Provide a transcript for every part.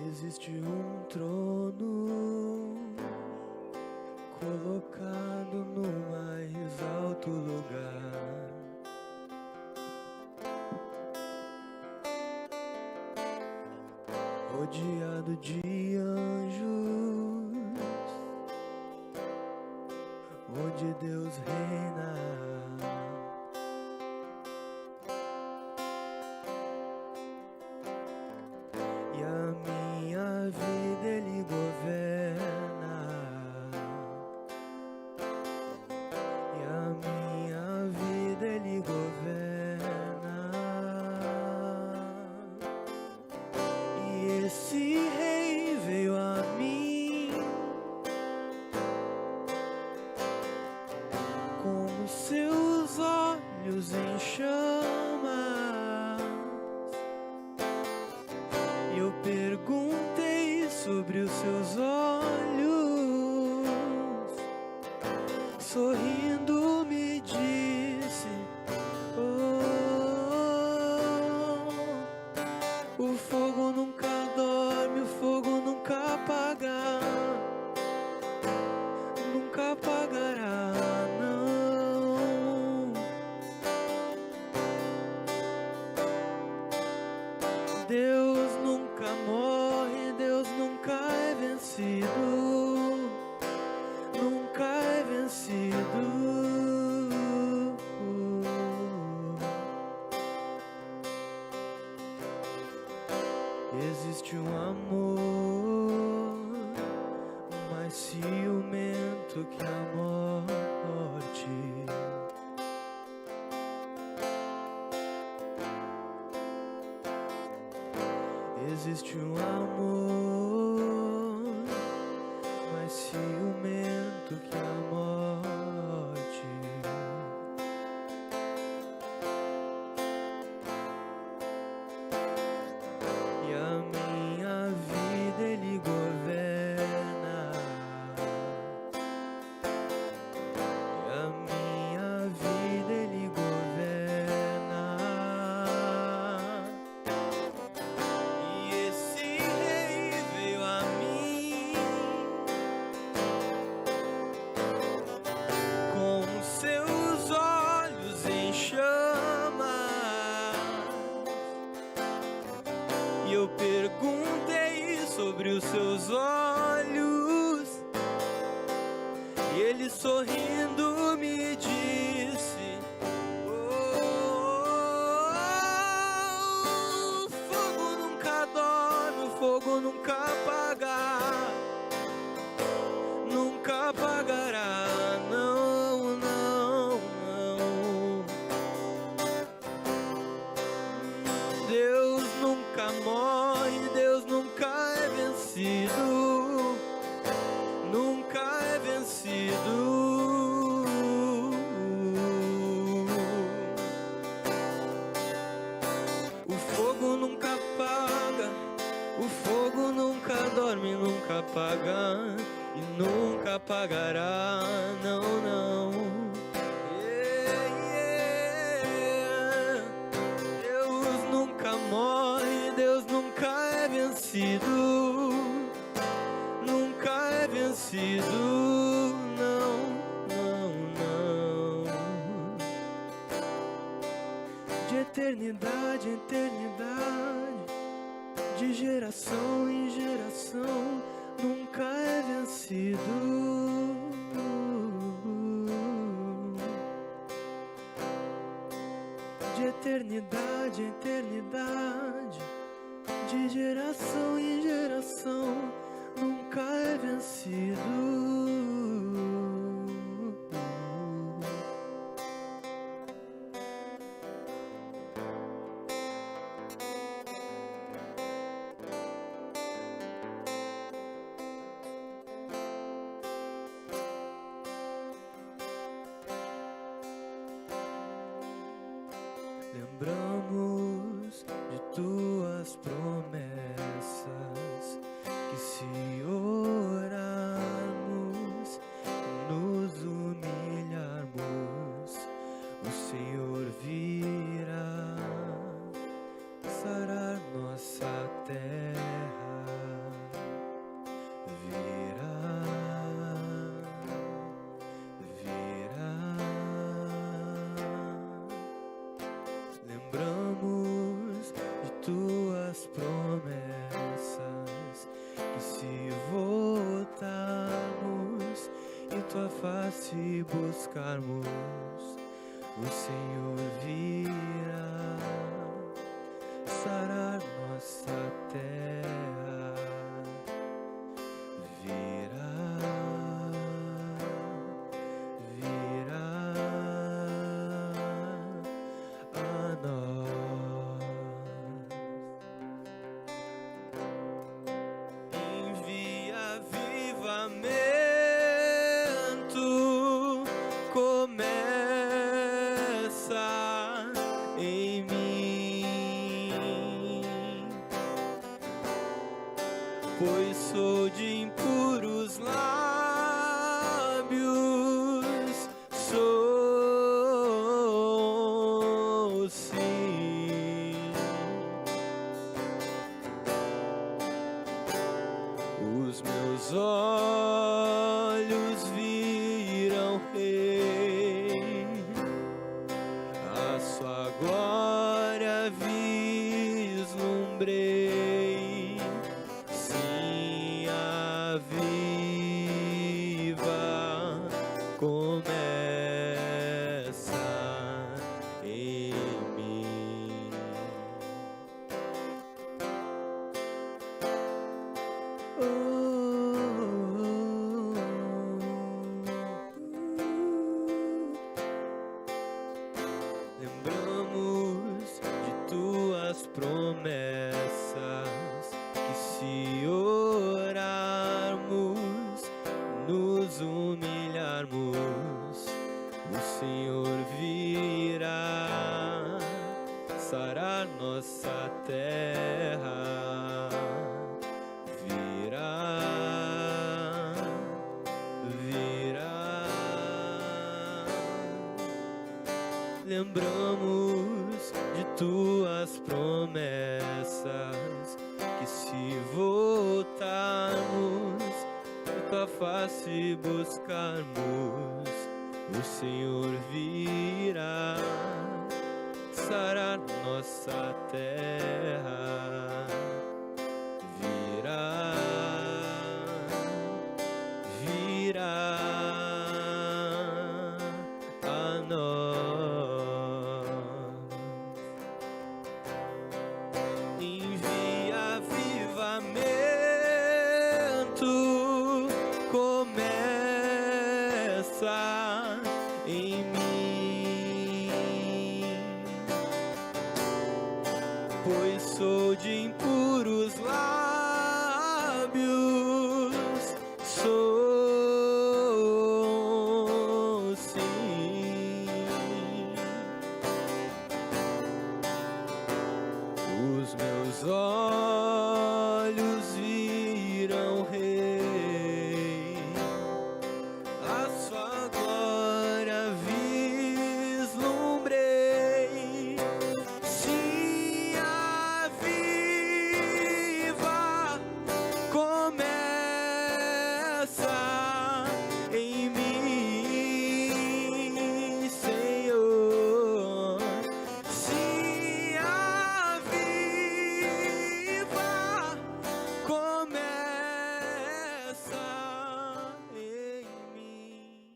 Existe um trono colocado no mais alto lugar, rodeado de anjos, onde Deus reina. E a minha vida Ele governa, e a minha vida Ele governa. E esse rei veio a mim com seus olhos em chamas. Eu perguntei sobre os seus olhos, sorrindo me disse: oh, o fogo nunca dorme, o fogo nunca apaga, nunca apagará, não. Deus nunca morre, Deus nunca é vencido, nunca é vencido. Existe um amor mais ciumento que a morte. Existe um amor mais ciumento que a morte. E a minha vida Ele governa, e a minha vida Ele governa. Seus olhos em chamas, e eu perguntei sobre os seus olhos, e ele sorrindo me disse: oh, o fogo nunca dorme, o fogo nunca apaga, nunca apagará, não. Deus nunca morre, Deus nunca é vencido, nunca é vencido. O fogo nunca apaga, o fogo nunca dorme, nunca apaga e nunca apagará, não, não. Morre, Deus nunca é vencido, nunca é vencido, não, não, não. De eternidade em eternidade, de geração em geração, nunca é vencido. De eternidade em eternidade, de geração em geração, nunca é vencido. Lembramos de tuas promessas, que se orarmos, nos humilharmos, o Senhor virá sarar nossa terra. tuas promessas, que se voltarmos e tua face buscarmos, o Senhor virá sarar nossa terra, virá a nós. Envia avivamento, começa em mim, pois sou de impuros lábios, sou sim. Os meus olhos viram Rei, a sua glória vislumbrei, sim, a viva começa em mim. Lembramos de tuas promessas, que se orarmos, nos humilharmos, o Senhor virá sarar nossa terra, virá. Lembramos de tuas promessas, que se voltarmos e tua face buscarmos, o Senhor virá sarar nossa terra, virá a nós. Envia avivamento, começa em mim, pois sou de impuros lábios, sou sim. Os meus olhos viram Rei, a sua glória vislumbrei, sim, a viva começa em mim, Senhor, sim, a viva começa em mim.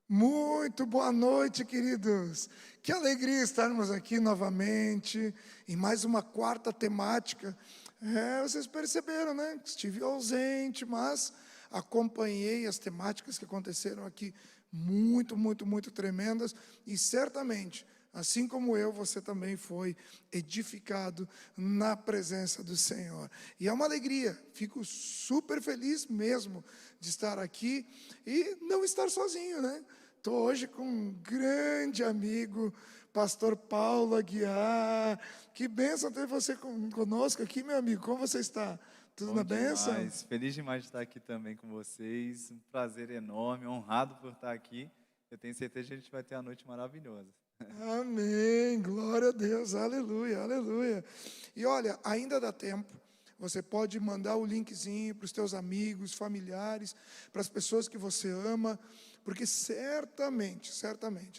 Muito boa noite, queridos. Que alegria estarmos aqui novamente em mais uma quarta temática. Vocês perceberam, né? Estive ausente, mas acompanhei as temáticas que aconteceram aqui, muito tremendas, e certamente, assim como eu, você também foi edificado na presença do Senhor. E é uma alegria, fico super feliz mesmo de estar aqui e não estar sozinho, né? Estou hoje com um grande amigo, pastor Paulo Aguiar. Que bênção ter você conosco aqui, meu amigo. Como você está? Tudo Bom na bênção? demais. Feliz demais de estar aqui também com vocês. Um prazer enorme, honrado por estar aqui. Eu tenho certeza que a gente vai ter uma noite maravilhosa. Amém, glória a Deus, aleluia, aleluia. E olha, ainda dá tempo, você pode mandar o linkzinho para os teus amigos, familiares, para as pessoas que você ama, porque certamente,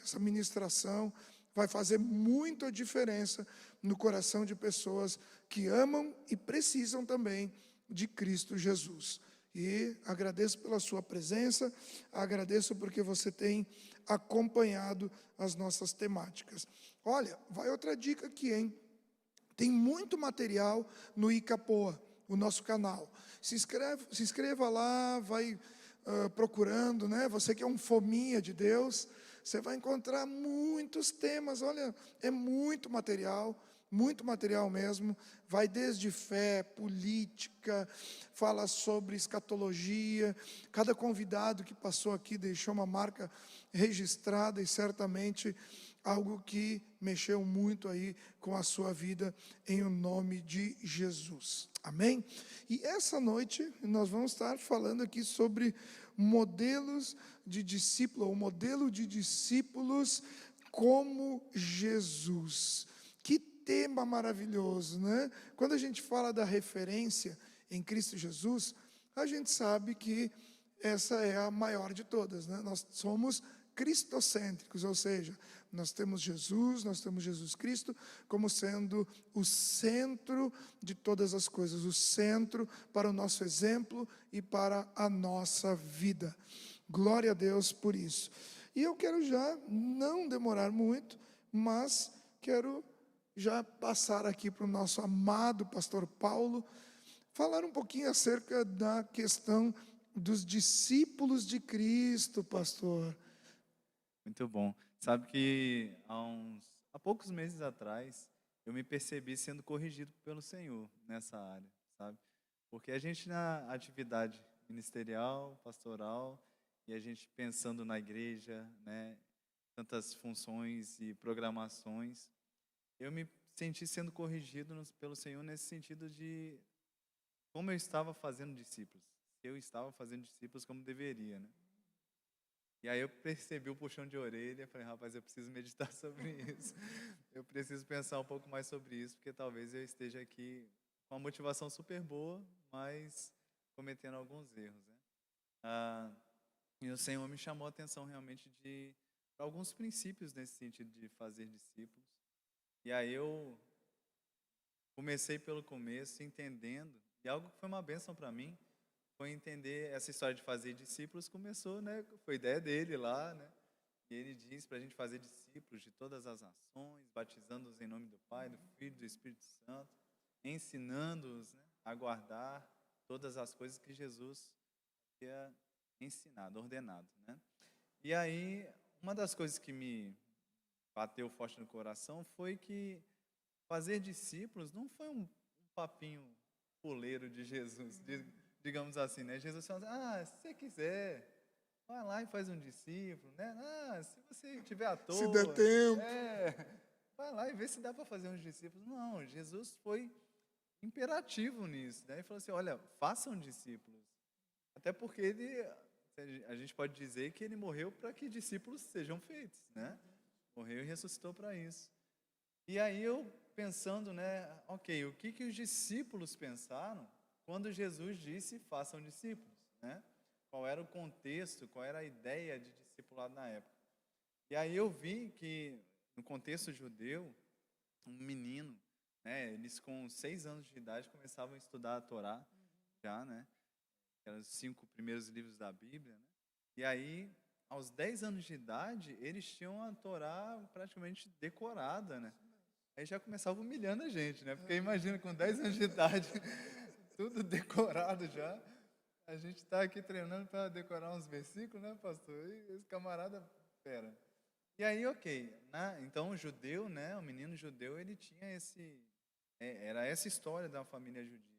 essa ministração vai fazer muita diferença no coração de pessoas que amam e precisam também de Cristo Jesus. E agradeço pela sua presença, agradeço porque você tem acompanhado as nossas temáticas. Olha, vai outra dica aqui, hein? Tem muito material no Icapoa, o nosso canal. Se inscreva lá, vai procurando, né? Você que é um fominha de Deus, você vai encontrar muitos temas. Olha, é muito material mesmo. Vai desde fé, política, fala sobre escatologia. Cada convidado que passou aqui deixou uma marca registrada e certamente algo que mexeu muito aí com a sua vida, em o nome de Jesus. Amém? E essa noite nós vamos estar falando aqui sobre modelos de discípulo, ou modelo de discípulos como Jesus. Que tema maravilhoso, né? Quando a gente fala da referência em Cristo Jesus, a gente sabe que essa é a maior de todas, né? Nós somos cristocêntricos, ou seja, nós temos Jesus Cristo como sendo o centro de todas as coisas, o centro para o nosso exemplo e para a nossa vida. Glória a Deus por isso. E eu quero já não demorar muito, mas quero já passar aqui para o nosso amado pastor Paulo, falar um pouquinho acerca da questão dos discípulos de Cristo, pastor. Muito bom. Sabe que há poucos meses atrás, eu me percebi sendo corrigido pelo Senhor nessa área, sabe? Porque a gente na atividade ministerial, pastoral, e a gente pensando na igreja, né, tantas funções e programações, eu me senti sendo corrigido pelo Senhor nesse sentido de como eu estava fazendo discípulos. Eu estava fazendo discípulos como deveria, né? E aí eu percebi o puxão de orelha e falei, rapaz, eu preciso meditar sobre isso. Eu preciso pensar um pouco mais sobre isso, porque talvez eu esteja aqui com uma motivação super boa, mas cometendo alguns erros, né? E o Senhor me chamou a atenção realmente para alguns princípios nesse sentido de fazer discípulos. E aí eu comecei pelo começo, entendendo, e algo que foi uma bênção para mim, foi entender essa história de fazer discípulos. Começou, né? Foi ideia dele lá, né? E ele diz para a gente fazer discípulos de todas as nações, batizando-os em nome do Pai, do Filho e do Espírito Santo, ensinando-os, né, a guardar todas as coisas que Jesus havia ensinado, ordenado, né? E aí, uma das coisas que me bateu forte no coração foi que fazer discípulos não foi um papinho fuleiro de Jesus, digamos assim, né? Jesus fala, se você quiser, vai lá e faz um discípulo, né? Se você tiver à toa, Se der tempo. vai lá e vê se dá para fazer uns discípulos. Não, Jesus foi imperativo nisso, né? Ele falou assim, olha, façam discípulos. Até porque a gente pode dizer que ele morreu para que discípulos sejam feitos, né? Morreu e ressuscitou para isso. E aí eu pensando, né, ok, o que os discípulos pensaram quando Jesus disse, façam discípulos, né? Qual era o contexto, qual era a ideia de discipulado na época. E aí eu vi que, no contexto judeu, um menino, né, eles com 6 anos de idade começavam a estudar a Torá, já, né? Eram os 5 primeiros livros da Bíblia, né? E aí, aos 10 anos de idade, eles tinham a Torá praticamente decorada, né? Aí já começava humilhando a gente, né? Porque imagina, com 10 anos de idade, tudo decorado já. A gente está aqui treinando para decorar uns versículos, né, pastor? E esse camarada, pera. E aí, ok. Então, o judeu, né, o menino judeu, ele tinha era essa história da família judia.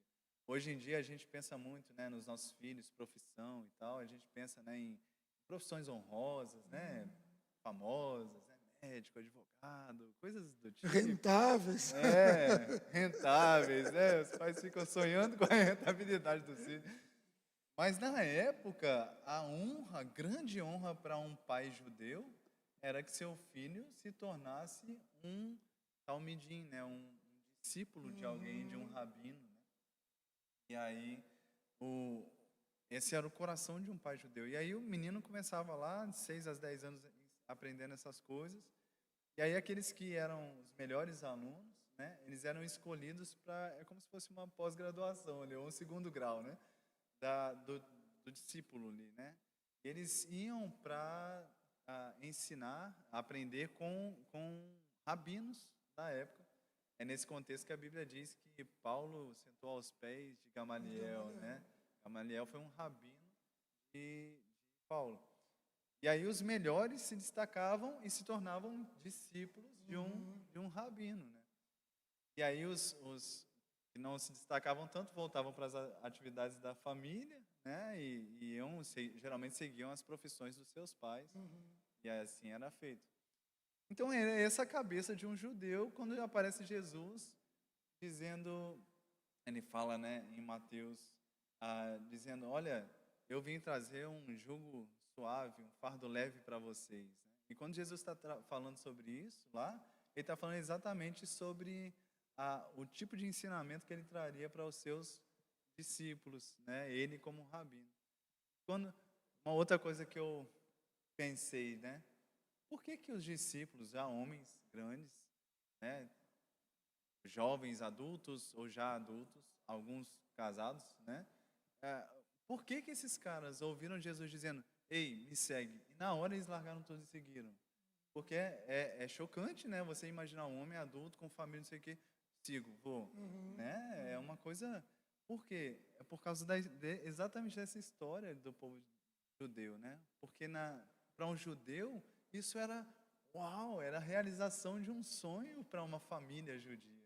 Hoje em dia, a gente pensa muito, né, nos nossos filhos, profissão e tal. A gente pensa, né, em profissões honrosas, né, famosas, né, médico, advogado, coisas do tipo. Rentáveis. Rentáveis, né? Os pais ficam sonhando com a rentabilidade do filho. Mas na época, a grande honra para um pai judeu era que seu filho se tornasse um talmidim, né? Um discípulo de alguém, de um rabino, né? E aí, esse era o coração de um pai judeu. E aí o menino começava lá, de 6 a 10 anos, aprendendo essas coisas. E aí aqueles que eram os melhores alunos né? Eles eram escolhidos para, é como se fosse uma pós-graduação ali, ou um segundo grau, né? Do discípulo ali, né? Eles iam para ensinar, aprender com rabinos da época. É nesse contexto que a Bíblia diz que Paulo sentou aos pés de Gamaliel, né? Gamaliel foi um rabino de Paulo. E aí os melhores se destacavam e se tornavam discípulos de um rabino, né? E aí os que não se destacavam tanto voltavam para as atividades da família, né? E iam, geralmente seguiam as profissões dos seus pais. E assim era feito. Então é essa a cabeça de um judeu quando aparece Jesus dizendo, ele fala, né, em Mateus, dizendo, olha, eu vim trazer um jugo suave, um fardo leve para vocês, né? E quando Jesus está falando sobre isso lá, ele está falando exatamente sobre o tipo de ensinamento que ele traria para os seus discípulos, né? Ele como rabino. Uma outra coisa que eu pensei, né? Por que os discípulos, já homens grandes, né, jovens adultos ou já adultos, alguns casados, né? Por que esses caras ouviram Jesus dizendo, ei, me segue? E na hora eles largaram tudo e seguiram. Porque é chocante, né? Você imaginar um homem adulto com família, não sei o quê, sigo, vou. Né? É uma coisa... Por quê? É por causa exatamente dessa história do povo judeu, né? Porque para um judeu, isso era, uau, era a realização de um sonho para uma família judia.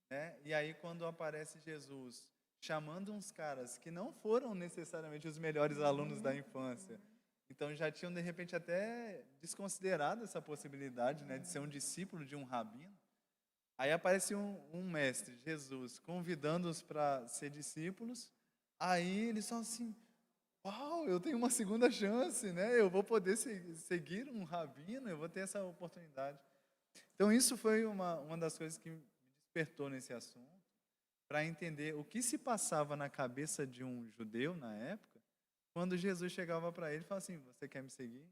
Né? E aí quando aparece Jesus chamando uns caras que não foram necessariamente os melhores alunos da infância, então já tinham de repente até desconsiderado essa possibilidade, né, de ser um discípulo de um rabino. Aí aparece um mestre, Jesus, convidando-os para ser discípulos. Aí eles são assim, uau, eu tenho uma segunda chance, né? Eu vou poder seguir um rabino, eu vou ter essa oportunidade. Então isso foi uma das coisas que me despertou nesse assunto, para entender o que se passava na cabeça de um judeu na época, quando Jesus chegava para ele e falava assim, você quer me seguir?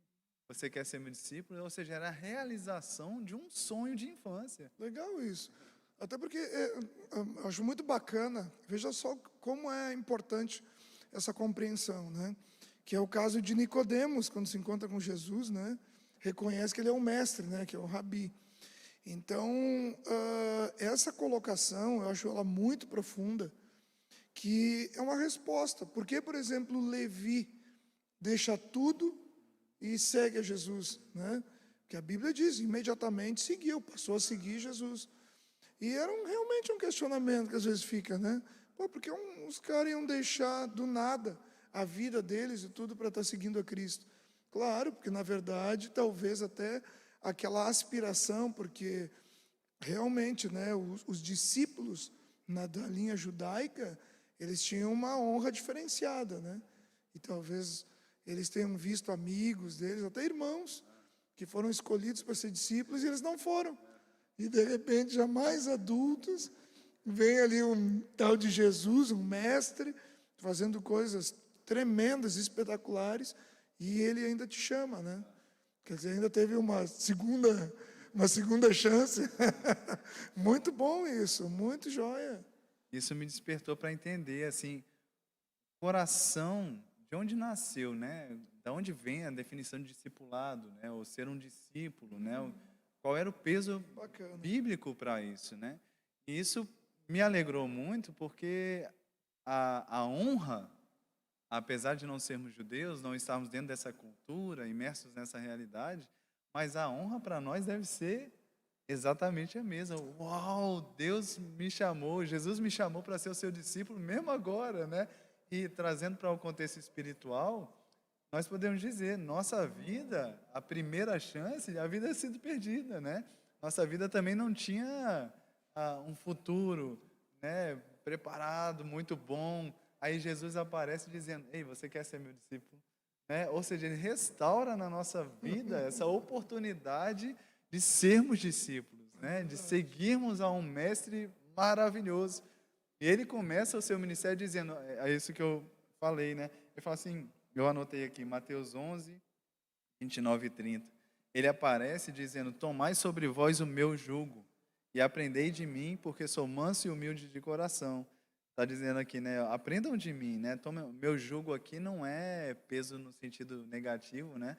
Você quer ser meu discípulo? Ou seja, era a realização de um sonho de infância. Legal isso. Até porque eu acho muito bacana, veja só como é importante essa compreensão, né? Que é o caso de Nicodemos, quando se encontra com Jesus, né? Reconhece que ele é um mestre, né? Que é o rabi. Então, essa colocação, eu acho ela muito profunda, que é uma resposta. Porque, por exemplo, Levi deixa tudo e segue a Jesus, né? Que a Bíblia diz, imediatamente seguiu, passou a seguir Jesus. E era realmente um questionamento que às vezes fica, né? Pô, porque os caras iam deixar do nada a vida deles e tudo para estar seguindo a Cristo. Claro, porque na verdade, talvez até aquela aspiração, porque realmente, né, os discípulos da linha judaica, eles tinham uma honra diferenciada, né? E talvez eles tenham visto amigos deles, até irmãos, que foram escolhidos para ser discípulos e eles não foram. E de repente, já mais adultos, vem ali um tal de Jesus, um mestre, fazendo coisas tremendas, espetaculares, e ele ainda te chama, né? Quer dizer, ainda teve uma segunda chance. Muito bom isso, muito joia. Isso me despertou para entender, assim, coração, de onde nasceu, né? Da onde vem a definição de discipulado, né? Ou ser um discípulo, né? Qual era o peso Bacana. bíblico para isso, né? E isso me alegrou muito porque a honra, apesar de não sermos judeus, não estarmos dentro dessa cultura, imersos nessa realidade, mas a honra para nós deve ser exatamente a mesma. Uau, Deus me chamou, Jesus me chamou para ser o seu discípulo, mesmo agora, né? E trazendo para o contexto espiritual, nós podemos dizer, nossa vida, a primeira chance, a vida é sido perdida, né? Nossa vida também não tinha um futuro, né, preparado, muito bom. Aí Jesus aparece dizendo, ei, você quer ser meu discípulo? Né? Ou seja, ele restaura na nossa vida essa oportunidade de sermos discípulos, né? De seguirmos a um mestre maravilhoso. E ele começa o seu ministério dizendo, é isso que eu falei, né? Ele fala assim, eu anotei aqui, Mateus 11, 29 e 30. Ele aparece dizendo, tomai sobre vós o meu jugo e aprendei de mim, porque sou manso e humilde de coração. Está dizendo aqui, né? Aprendam de mim, né? Meu jugo aqui não é peso no sentido negativo, né?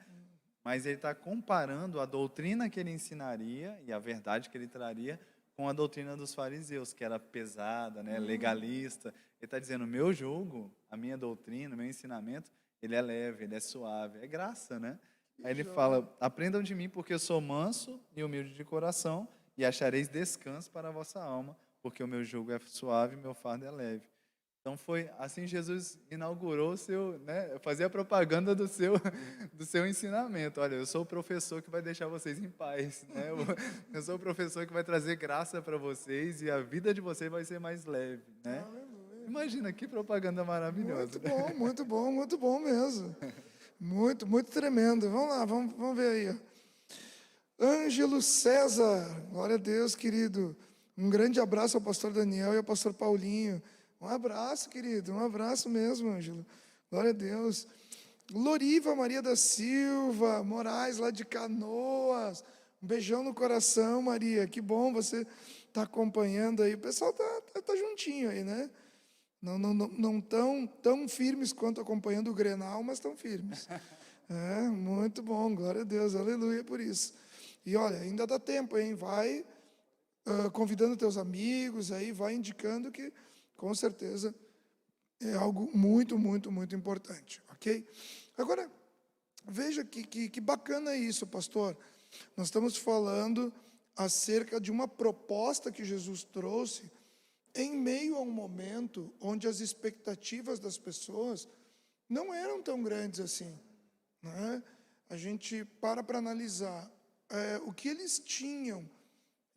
Mas ele está comparando a doutrina que ele ensinaria e a verdade que ele traria com a doutrina dos fariseus, que era pesada, né? Legalista. Ele está dizendo, meu jugo, a minha doutrina, o meu ensinamento, ele é leve, ele é suave, é graça, né? Aí ele fala, aprendam de mim, porque eu sou manso e humilde de coração, e achareis descanso para a vossa alma, porque o meu jugo é suave e meu fardo é leve. Então foi assim Jesus inaugurou o seu, né, fazia propaganda do seu ensinamento. Olha, eu sou o professor que vai deixar vocês em paz, né? Eu sou o professor que vai trazer graça para vocês e a vida de vocês vai ser mais leve, né? Imagina que propaganda maravilhosa. Muito bom mesmo. Muito, muito tremendo. Vamos lá, vamos ver aí. Ó. Ângelo César, glória a Deus, querido. Um grande abraço ao pastor Daniel e ao pastor Paulinho. Um abraço, querido, um abraço mesmo, Ângelo. Glória a Deus. Loriva Maria da Silva Moraes, lá de Canoas. Um beijão no coração, Maria. Que bom você estar acompanhando aí. O pessoal tá juntinho aí, né? Não tão firmes quanto acompanhando o Grenal, mas tão firmes. É, muito bom, glória a Deus, aleluia por isso. E olha, ainda dá tempo, hein? Vai convidando teus amigos aí, vai indicando que, com certeza, é algo muito, muito, muito importante, ok? Agora, veja que bacana isso, pastor. Nós estamos falando acerca de uma proposta que Jesus trouxe em meio a um momento onde as expectativas das pessoas não eram tão grandes assim, né? A gente para analisar o que eles tinham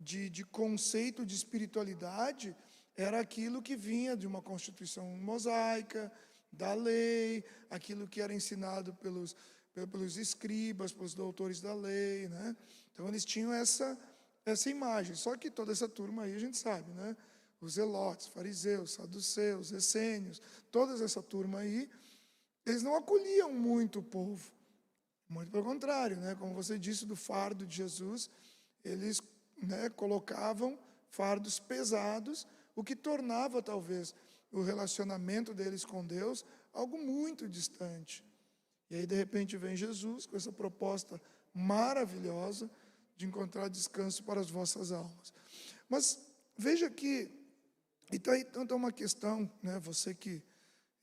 de conceito de espiritualidade era aquilo que vinha de uma constituição mosaica, da lei, aquilo que era ensinado pelos escribas, pelos doutores da lei, né? Então eles tinham essa imagem. Só que toda essa turma aí a gente sabe, né? Os zelotes, fariseus, saduceus, essênios, toda essa turma aí, eles não acolhiam muito o povo. Muito pelo contrário, né? Como você disse do fardo de Jesus, eles, né, colocavam fardos pesados, o que tornava talvez o relacionamento deles com Deus algo muito distante. E aí de repente vem Jesus com essa proposta maravilhosa de encontrar descanso para as vossas almas. Mas veja que então é uma questão, né? Você que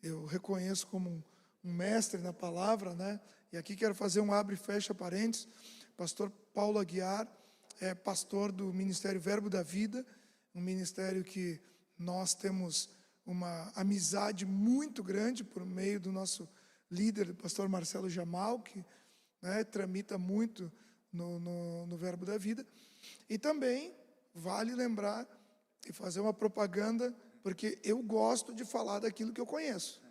eu reconheço como um mestre na palavra, né? E aqui quero fazer um abre e fecha parênteses. Pastor Paulo Aguiar é pastor do Ministério Verbo da Vida, um ministério que nós temos uma amizade muito grande por meio do nosso líder, o pastor Marcelo Jamal, que, né, tramita muito no Verbo da Vida. E também vale lembrar e fazer uma propaganda, porque eu gosto de falar daquilo que eu conheço,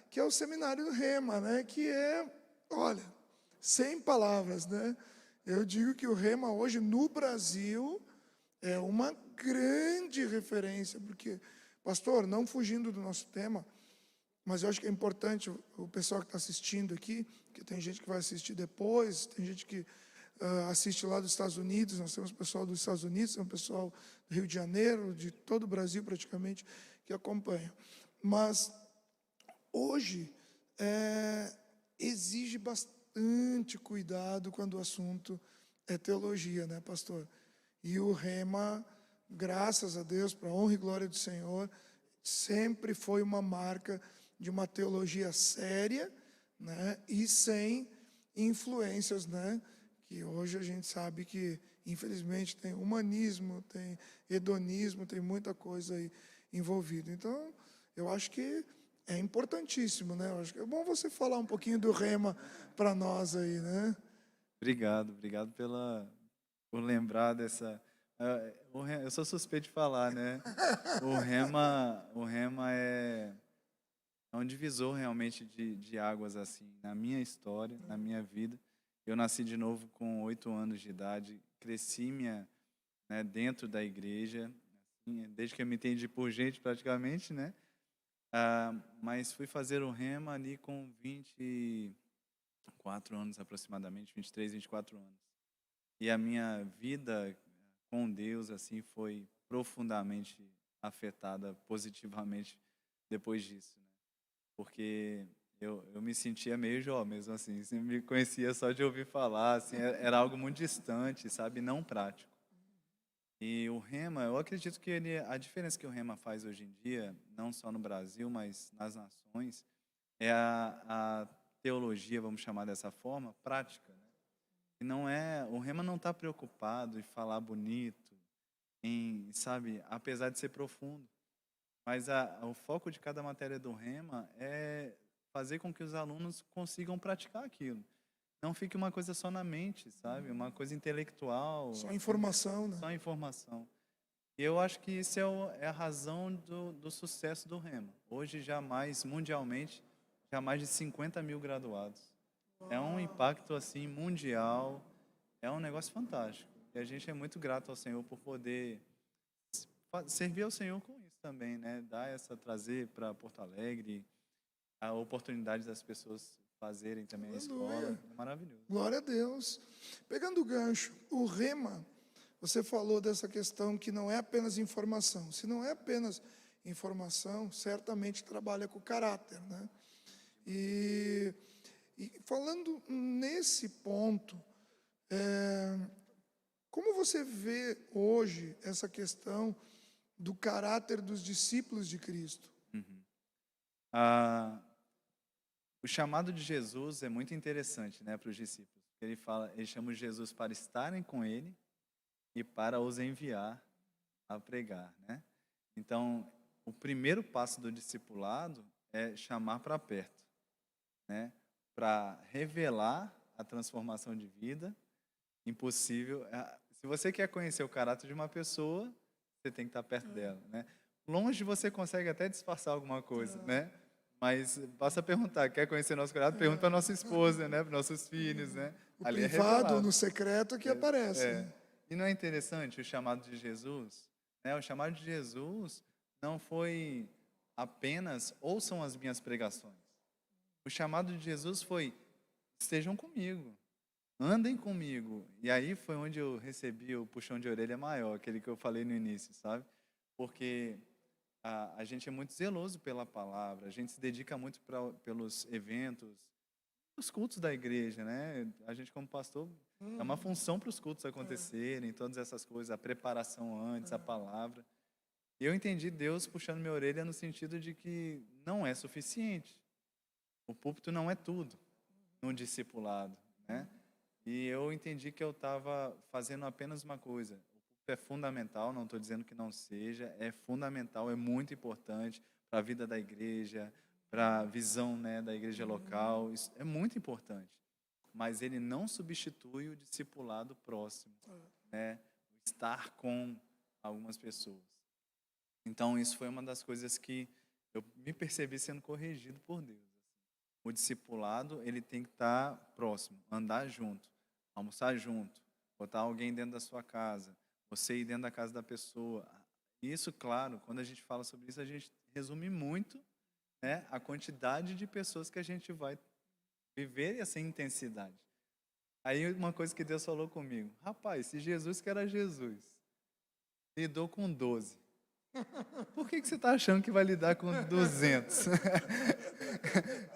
que é o Seminário do Rema, né, que é, olha, sem palavras, né? Eu digo que o Rema hoje no Brasil é uma grande referência, porque, pastor, não fugindo do nosso tema, mas eu acho que é importante o pessoal que está assistindo aqui, que tem gente que vai assistir depois, tem gente que assiste lá dos Estados Unidos, nós temos pessoal dos Estados Unidos, temos pessoal do Rio de Janeiro, de todo o Brasil praticamente, que acompanha. Mas hoje exige bastante cuidado quando o assunto é teologia, né, pastor? E o Rema, graças a Deus, para a honra e glória do Senhor, sempre foi uma marca de uma teologia séria, né, e sem influências, né, que hoje a gente sabe que, infelizmente, tem humanismo, tem hedonismo, tem muita coisa aí envolvida. Então, eu acho que é importantíssimo, né? Eu acho que é bom você falar um pouquinho do Rema para nós aí, né? Obrigado por lembrar dessa. Eu sou suspeito de falar, né? O Rema é um divisor realmente de águas assim na minha história, na minha vida. Eu nasci de novo com 8 anos de idade, cresci né, dentro da igreja, assim, desde que eu me entendi por gente praticamente, né? Mas fui fazer o Rema ali com 24 anos aproximadamente, 23, 24 anos. E a minha vida com Deus assim foi profundamente afetada positivamente depois disso, né? Porque eu me sentia meio Jó mesmo assim, você me conhecia só de ouvir falar, assim, era algo muito distante, sabe, não prático. E o Rema, eu acredito que a diferença que o Rema faz hoje em dia, não só no Brasil, mas nas nações, é a teologia, vamos chamar dessa forma, prática, né? E não é, o Rema não está preocupado em falar bonito, em, sabe, apesar de ser profundo, mas o foco de cada matéria do Rema é fazer com que os alunos consigam praticar aquilo. Não fique uma coisa só na mente, sabe? Uma coisa intelectual, Só informação, né? só informação. E eu acho que isso é a razão do sucesso do Rema. Hoje, jamais, mundialmente, já mais de 50 mil graduados. É um impacto assim mundial, é um negócio fantástico. E a gente é muito grato ao Senhor por poder servir ao Senhor com isso também, né? Trazer para Porto Alegre a oportunidade das pessoas fazerem também a escola. Aleluia. É maravilhoso. Glória a Deus. Pegando o gancho, o Rema, você falou dessa questão que não é apenas informação. Se não é apenas informação, certamente trabalha com caráter, né? E falando nesse ponto, como você vê hoje essa questão do caráter dos discípulos de Cristo? Ah, o chamado de Jesus é muito interessante, né, para os discípulos. Ele chama Jesus para estarem com ele e para os enviar a pregar, né? Então, o primeiro passo do discipulado é chamar para perto, né? Para revelar a transformação de vida impossível. Se você quer conhecer o caráter de uma pessoa, você tem que estar perto dela, né? Longe você consegue até disfarçar alguma coisa, né? Mas basta perguntar, quer conhecer nosso caráter? Pergunta para nossa esposa, né? Para nossos filhos, né? O Ali é privado, revelado. no secreto que aparece, né? E não é interessante o chamado de Jesus? Né? O chamado de Jesus não foi apenas ouçam as minhas pregações. O chamado de Jesus foi estejam comigo, andem comigo. E aí foi onde eu recebi o puxão de orelha maior, aquele que eu falei no início, sabe? Porque a gente é muito zeloso pela palavra, a gente se dedica muito pelos eventos, os cultos da igreja, né? A gente como pastor é uma função para os cultos acontecerem, todas essas coisas, a preparação antes, a palavra. E eu entendi Deus puxando minha orelha no sentido de que não é suficiente. O púlpito não é tudo no discipulado, né? E eu entendi que eu estava fazendo apenas uma coisa. O púlpito é fundamental, não estou dizendo que não seja, é fundamental, é muito importante para a vida da igreja, para a visão, né, da igreja local, isso é muito importante. Mas ele não substitui o discipulado próximo, né? Estar com algumas pessoas. Então, isso foi uma das coisas que eu me percebi sendo corrigido por Deus. O discipulado, ele tem que estar próximo, andar junto, almoçar junto, botar alguém dentro da sua casa, você ir dentro da casa da pessoa. Isso, claro, quando a gente fala sobre isso, a gente resume muito, né, a quantidade de pessoas que a gente vai viver essa intensidade. Aí uma coisa que Deus falou comigo, rapaz, se Jesus que era Jesus, lidou com 12, por que você está achando que vai lidar com 200?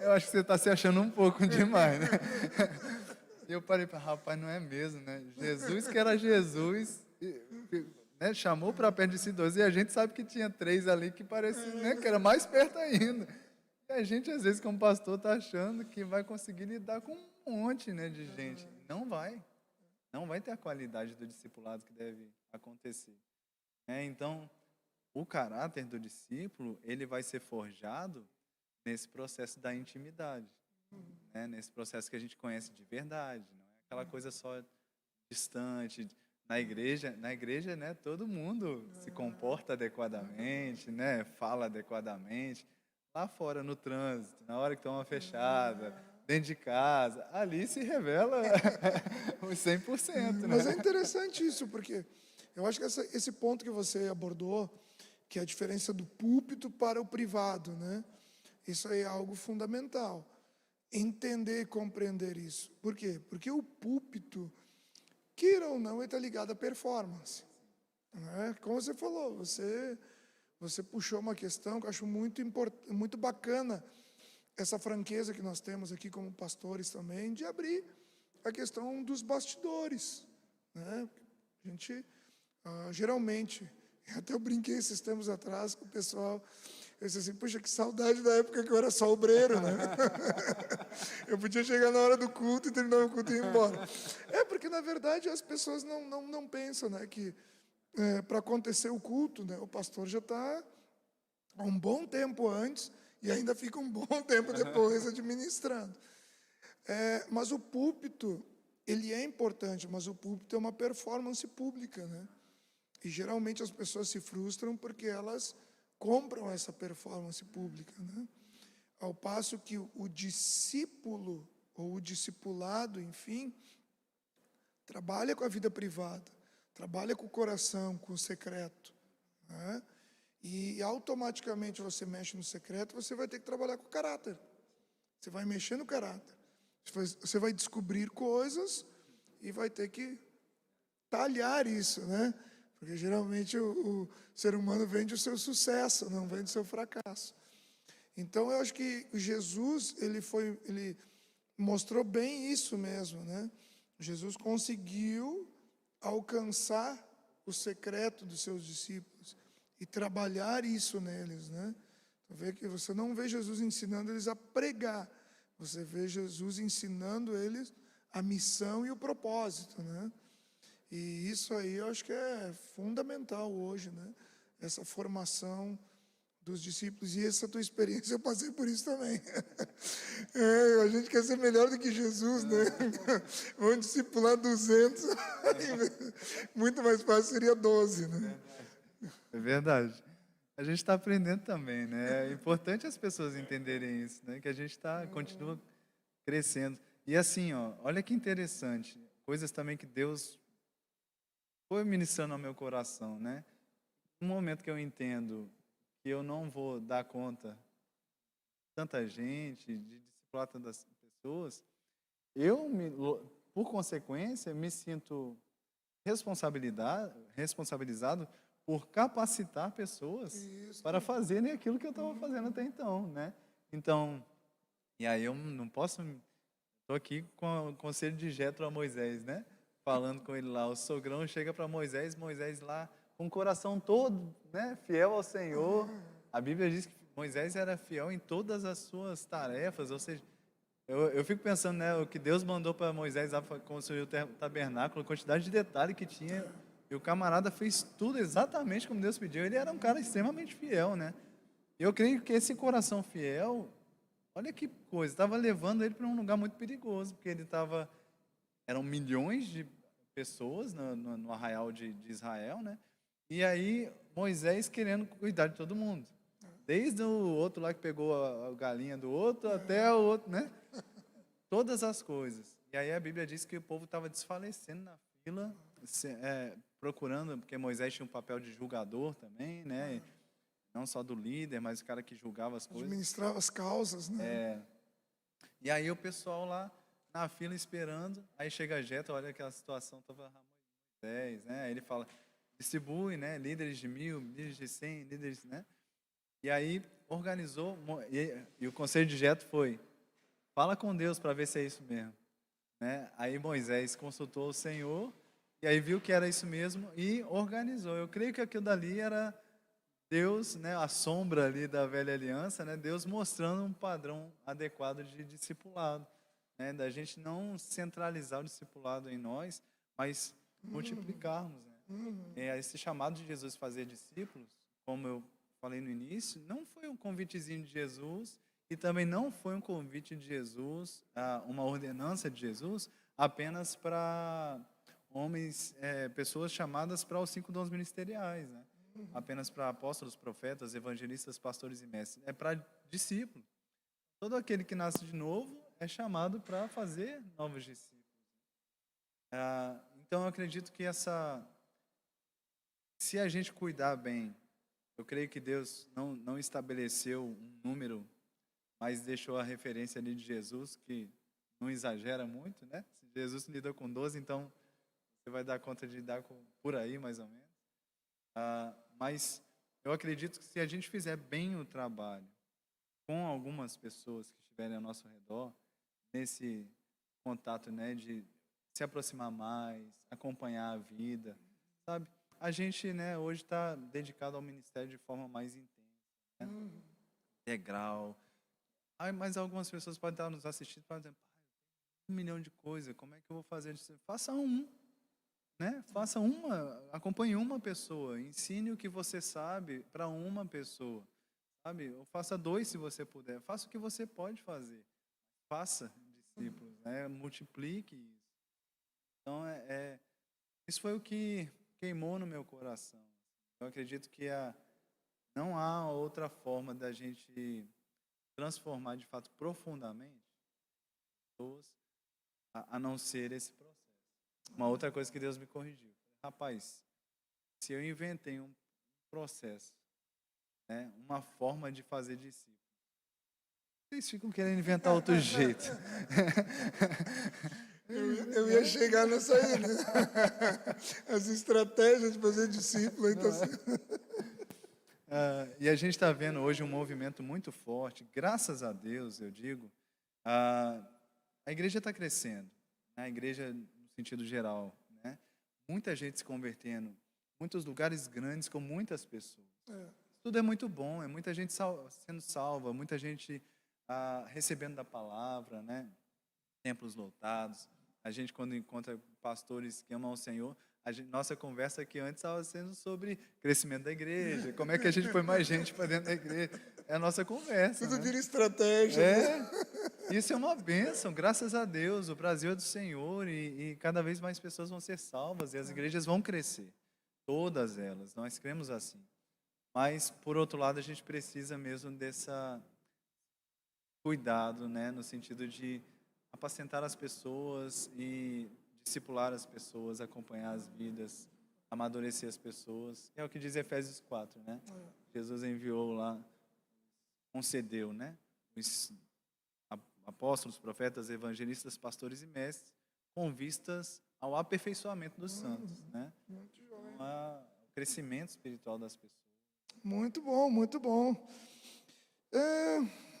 Eu acho que você está se achando um pouco demais, né? E eu parei para, rapaz, não é mesmo, né? Jesus que era Jesus, né, chamou para perto de si 12, e a gente sabe que tinha 3 ali que pareciam, né, que era mais perto ainda. E a gente, às vezes, como pastor, está achando que vai conseguir lidar com um monte, né, de gente. Não vai. Não vai ter a qualidade do discipulado que deve acontecer. Então, o caráter do discípulo, ele vai ser forjado nesse processo da intimidade, né? Nesse processo que a gente conhece de verdade, não é aquela coisa só distante. Na igreja, né, todo mundo se comporta adequadamente, né, fala adequadamente. Lá fora, no trânsito, na hora que toma fechada, dentro de casa, ali se revela os 100%, né? Mas é interessante isso, porque eu acho que esse ponto que você abordou, que é a diferença do púlpito para o privado, né? Isso aí é algo fundamental. Entender e compreender isso. Por quê? Porque o púlpito, queira ou não, ele está ligado à performance. né? Como você falou, você puxou uma questão que eu acho muito bacana, essa franqueza que nós temos aqui como pastores também, de abrir a questão dos bastidores, né? A gente, geralmente, até eu brinquei esses tempos atrás com o pessoal, eu disse assim, puxa, que saudade da época que eu era só obreiro, né? Eu podia chegar na hora do culto e terminar o culto e ir embora. Porque, na verdade, as pessoas não pensam, né, que para acontecer o culto, né, o pastor já está um bom tempo antes e ainda fica um bom tempo depois administrando. Mas o púlpito, ele é importante, mas o púlpito é uma performance pública, né? E geralmente as pessoas se frustram porque elas compram essa performance pública, né? Ao passo que o discípulo ou o discipulado, enfim, trabalha com a vida privada, trabalha com o coração, com o secreto, né? E automaticamente você mexe no secreto, você vai ter que trabalhar com o caráter. Você vai mexer no caráter. Você vai descobrir coisas e vai ter que talhar isso, né? Porque geralmente o ser humano vende o seu sucesso, não vende o seu fracasso. Então eu acho que Jesus, ele mostrou bem isso mesmo, né? Jesus conseguiu alcançar o secreto dos seus discípulos e trabalhar isso neles, né? Você não vê Jesus ensinando eles a pregar, você vê Jesus ensinando eles a missão e o propósito, né? E isso aí eu acho que é fundamental hoje, né? Essa formação dos discípulos. E essa tua experiência, eu passei por isso também. A gente quer ser melhor do que Jesus, né? Vamos discipular 200. Muito mais fácil seria 12, né? É verdade. A gente está aprendendo também, né? É importante as pessoas entenderem isso, né? Que a gente continua crescendo. E assim, ó, olha que interessante, coisas também que Deus foi ministrando ao meu coração, né? No momento que eu entendo que eu não vou dar conta de tanta gente, de discipular tantas pessoas, por consequência, me sinto responsabilizado por capacitar pessoas Isso. para fazerem aquilo que eu estava fazendo até então, né? Então, e aí eu não posso. Estou aqui com o conselho de Jetro a Moisés, né? Falando com ele lá. O sogrão chega para Moisés, Moisés lá com o coração todo, né? Fiel ao Senhor. A Bíblia diz que Moisés era fiel em todas as suas tarefas, ou seja, eu fico pensando, né, o que Deus mandou para Moisés lá para construir o tabernáculo, a quantidade de detalhe que tinha, e o camarada fez tudo exatamente como Deus pediu. Ele era um cara extremamente fiel, né? Eu creio que esse coração fiel, olha que coisa, estava levando ele para um lugar muito perigoso, porque eram milhões de pessoas no arraial de Israel, né? E aí Moisés querendo cuidar de todo mundo. Desde o outro lá que pegou a galinha do outro até o outro, né? Todas as coisas. E aí a Bíblia diz que o povo estava desfalecendo na fila, procurando, porque Moisés tinha um papel de julgador também, né? Não só do líder, mas o cara que julgava as coisas. Administrava as causas, né? E aí o pessoal lá na fila esperando, aí chega Jetro, olha aquela situação, estava Moisés, né? Aí ele fala, distribui, né? Líderes de 1000, líderes de 100, líderes, né? E aí organizou, e o conselho de Jetro foi, fala com Deus para ver se é isso mesmo, né? Aí Moisés consultou o Senhor, e aí viu que era isso mesmo e organizou. Eu creio que aquilo dali era Deus, né, a sombra ali da velha aliança, né, Deus mostrando um padrão adequado de discipulado, né, da gente não centralizar o discipulado em nós, mas multiplicarmos, né. Esse chamado de Jesus fazer discípulos, como eu falei no início, não foi um convitezinho de Jesus e também não foi um convite de Jesus, uma ordenança de Jesus apenas para homens, pessoas chamadas para os 5 dons ministeriais, né? Apenas para apóstolos, profetas, evangelistas, pastores e mestres. É para discípulos. Todo aquele que nasce de novo é chamado para fazer novos discípulos. Então eu acredito que se a gente cuidar bem, eu creio que Deus não estabeleceu um número, mas deixou a referência ali de Jesus, que não exagera muito, né? Se Jesus lidou com 12, então você vai dar conta de lidar com por aí, mais ou menos. Mas eu acredito que se a gente fizer bem o trabalho com algumas pessoas que estiverem ao nosso redor, nesse contato, né, de se aproximar mais, acompanhar a vida, sabe? A gente, né, hoje está dedicado ao ministério de forma mais intensa, né? Integral. Mas algumas pessoas podem estar nos assistindo e podem dizer, pai, 1 milhão de coisas, como é que eu vou fazer isso? Faça um, né? Faça uma, acompanhe uma pessoa, ensine o que você sabe para uma pessoa, sabe? Ou faça 2 se você puder. Faça o que você pode fazer. Faça discípulos, né? Multiplique isso. Então, isso foi o que queimou no meu coração. Eu acredito que não há outra forma da gente transformar de fato profundamente pessoas a não ser esse processo. Uma outra coisa que Deus me corrigiu. Rapaz, se eu inventei um processo, né, uma forma de fazer discípulos, vocês ficam querendo inventar outro jeito. Eu ia chegar nessa aí, né? As estratégias de fazer discípulo. Então, E a gente está vendo hoje um movimento muito forte, graças a Deus, eu digo, a igreja está crescendo, né? A igreja no sentido geral, né? Muita gente se convertendo, muitos lugares grandes com muitas pessoas. Tudo é muito bom, é muita gente sendo salva, muita gente recebendo da palavra, né? Templos lotados. A gente, quando encontra pastores que amam o Senhor, nossa conversa aqui antes estava sendo sobre crescimento da igreja, como é que a gente põe mais gente para dentro da igreja. É a nossa conversa. tudo Né? vira estratégia. Né? Isso é uma bênção, graças a Deus. O Brasil é do Senhor e cada vez mais pessoas vão ser salvas e as igrejas vão crescer. Todas elas, nós cremos assim. Mas, por outro lado, a gente precisa mesmo dessa cuidado, né, no sentido de apacentar as pessoas e discipular as pessoas, acompanhar as vidas, amadurecer as pessoas. É o que diz Efésios 4, né? Jesus enviou lá, concedeu, né? Os apóstolos, profetas, evangelistas, pastores e mestres, com vistas ao aperfeiçoamento dos santos, né? Ao crescimento espiritual das pessoas. Muito bom, muito bom.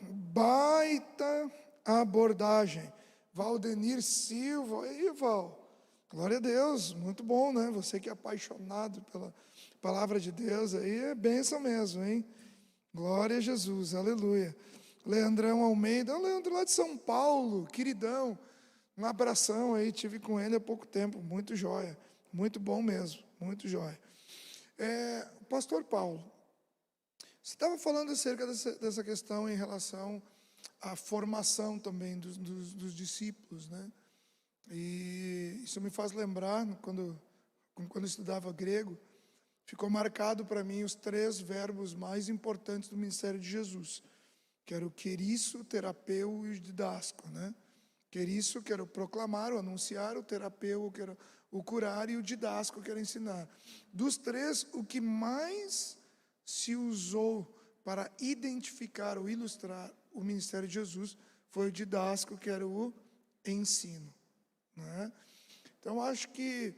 Baita abordagem. Valdenir Silva. E aí, Val? Glória a Deus, muito bom, né? Você que é apaixonado pela palavra de Deus, aí é bênção mesmo, hein? Glória a Jesus, aleluia. Leandrão Almeida, o Leandro lá de São Paulo, queridão. Um abração aí, tive com ele há pouco tempo, muito jóia. Muito bom mesmo, muito jóia. Pastor Paulo, você estava falando acerca dessa questão em relação à formação também dos discípulos, né? E isso me faz lembrar, quando eu estudava grego, ficou marcado para mim os 3 verbos mais importantes do ministério de Jesus, que era o querisso, o terapeu e o didasco, né? Querisso, que era o proclamar, o anunciar, o terapeu, que era o curar, e o didasco, que era ensinar. Dos 3, o que mais se usou para identificar ou ilustrar o ministério de Jesus foi o didasco, que era o ensino. Né? Então, acho que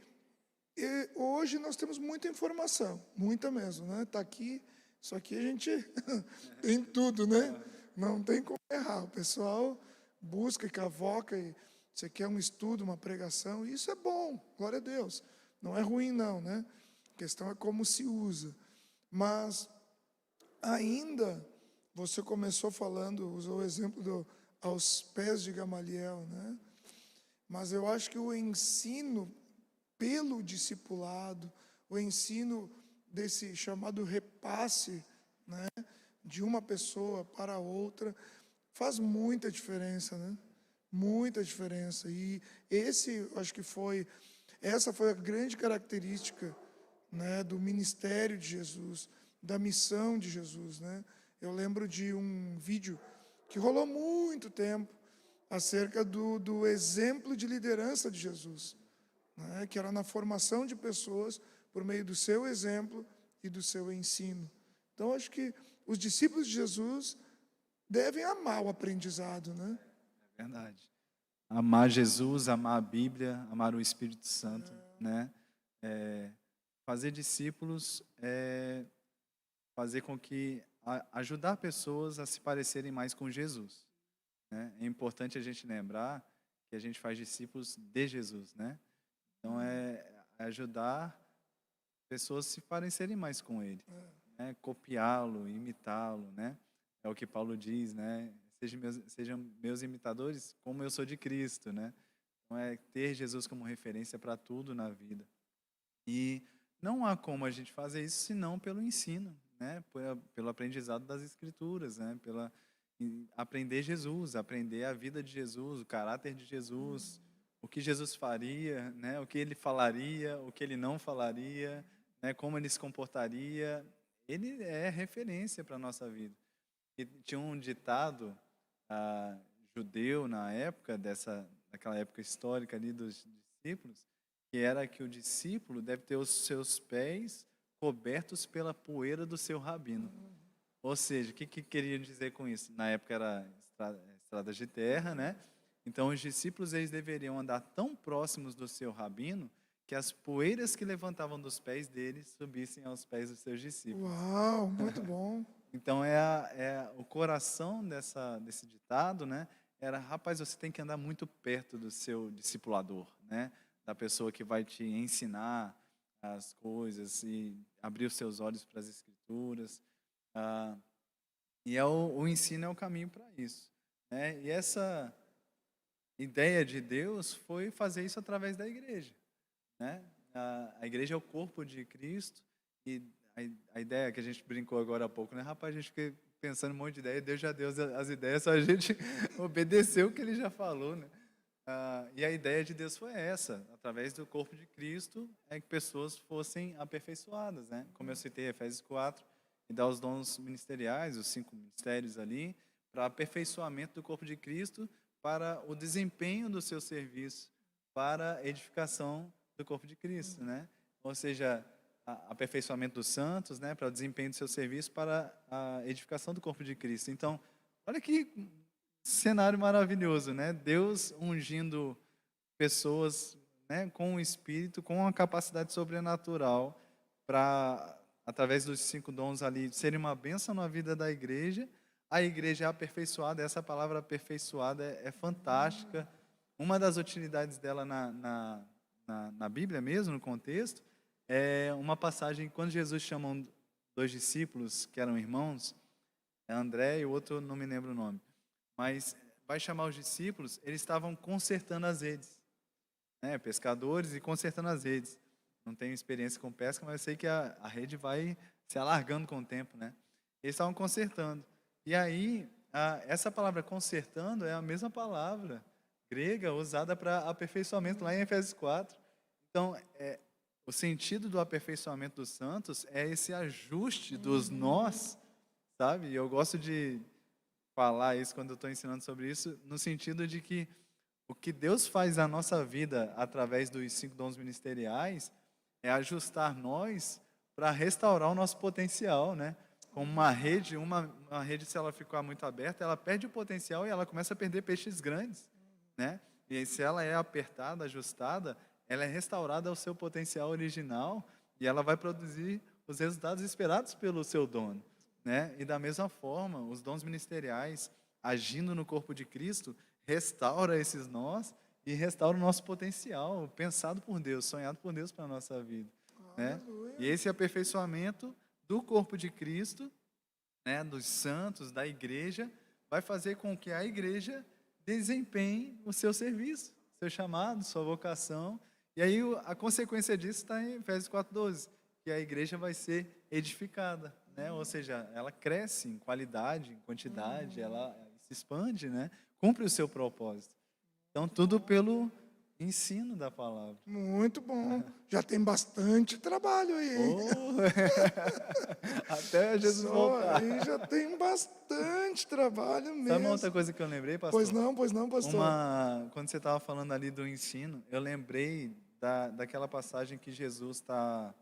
hoje nós temos muita informação, muita mesmo. Né? Tá aqui, isso aqui a gente tem tudo, né? Não tem como errar. O pessoal busca e cavoca, e você quer um estudo, uma pregação, e isso é bom, glória a Deus. Não é ruim, não, né? A questão é como se usa. Mas ainda, você começou falando, usou o exemplo aos pés de Gamaliel, né? Mas eu acho que o ensino pelo discipulado, o ensino desse chamado repasse, né, de uma pessoa para outra, faz muita diferença, né? Muita diferença. E essa foi a grande característica, né, do ministério de Jesus, da missão de Jesus, né? Eu lembro de um vídeo que rolou muito tempo acerca do exemplo de liderança de Jesus, né, que era na formação de pessoas por meio do seu exemplo e do seu ensino. Então, acho que os discípulos de Jesus devem amar o aprendizado, né? É verdade. Amar Jesus, amar a Bíblia, amar o Espírito Santo, né? fazer discípulos é fazer com que ajudar pessoas a se parecerem mais com Jesus, né? É importante a gente lembrar que a gente faz discípulos de Jesus, né? Então é ajudar pessoas a se parecerem mais com Ele, né? Copiá-lo, imitá-lo, né? É o que Paulo diz, né? Sejam meus imitadores, como eu sou de Cristo, né? Então é ter Jesus como referência para tudo na vida. E não há como a gente fazer isso senão pelo ensino, né? Pelo aprendizado das Escrituras, né? Aprender Jesus, aprender a vida de Jesus, o caráter de Jesus, o que Jesus faria, né? O que ele falaria, o que ele não falaria, né? Como ele se comportaria. Ele é referência para a nossa vida. E tinha um ditado ah, judeu na época daquela época histórica ali dos discípulos, que era que o discípulo deve ter os seus pés cobertos pela poeira do seu rabino. Ou seja, o que queria dizer com isso? Na época era estradas de terra, né? Então os discípulos eles deveriam andar tão próximos do seu rabino que as poeiras que levantavam dos pés deles subissem aos pés dos seus discípulos. Uau, muito bom. Então o coração desse ditado, né? Era, rapaz, você tem que andar muito perto do seu discipulador, né? Da pessoa que vai te ensinar as coisas e abrir os seus olhos para as escrituras. O ensino é o caminho para isso, né? E essa ideia de Deus foi fazer isso através da igreja, né? A igreja é o corpo de Cristo e a ideia que a gente brincou agora há pouco, né? Rapaz, a gente fica pensando em um monte de ideia, Deus já deu as ideias, só a gente obedeceu o que ele já falou, né? E a ideia de Deus foi essa, através do corpo de Cristo, é que pessoas fossem aperfeiçoadas, né? Como eu citei, Efésios 4, e dá os dons ministeriais, os 5 ministérios ali, para aperfeiçoamento do corpo de Cristo, para o desempenho do seu serviço, para a edificação do corpo de Cristo, né? Ou seja, aperfeiçoamento dos santos, né? Para o desempenho do seu serviço, para a edificação do corpo de Cristo. Então, olha que cenário maravilhoso, né? Deus ungindo pessoas, né, com o Espírito, com a capacidade sobrenatural para, através dos 5 dons ali, serem uma bênção na vida da igreja. A igreja é aperfeiçoada, essa palavra aperfeiçoada é fantástica. Uma das utilidades dela na Bíblia mesmo, no contexto, é uma passagem, quando Jesus chama 2 discípulos, que eram irmãos, André e o outro, não me lembro o nome, mas vai chamar os discípulos, eles estavam consertando as redes, né, pescadores e consertando as redes. Não tenho experiência com pesca, mas eu sei que a rede vai se alargando com o tempo, né? Eles estavam consertando. E aí, essa palavra consertando é a mesma palavra grega usada para aperfeiçoamento lá em Efésios 4. Então, o sentido do aperfeiçoamento dos santos é esse ajuste dos nós, sabe? E eu gosto de falar isso quando eu estou ensinando sobre isso, no sentido de que o que Deus faz na nossa vida através dos 5 dons ministeriais é ajustar nós para restaurar o nosso potencial, né? Como uma rede, se ela ficar muito aberta, ela perde o potencial e ela começa a perder peixes grandes, né? E aí, se ela é apertada, ajustada, ela é restaurada ao seu potencial original e ela vai produzir os resultados esperados pelo seu dono, né? E da mesma forma, os dons ministeriais, agindo no corpo de Cristo, restaura esses nós e restaura o nosso potencial, pensado por Deus, sonhado por Deus para a nossa vida, né? E esse aperfeiçoamento do corpo de Cristo, né, dos santos, da igreja, vai fazer com que a igreja desempenhe o seu serviço, seu chamado, sua vocação. E aí a consequência disso está em Efésios 4:12, que a igreja vai ser edificada, né? Ou seja, ela cresce em qualidade, em quantidade, ela se expande, né? Cumpre o seu propósito. Então, tudo pelo ensino da palavra. Muito bom. Já tem bastante trabalho aí, hein? Até Jesus Só voltar. aí já tem bastante trabalho mesmo. Sabe uma outra coisa que eu lembrei, pastor? Pois não, pastor. Quando você estava falando ali do ensino, eu lembrei daquela passagem que Jesus está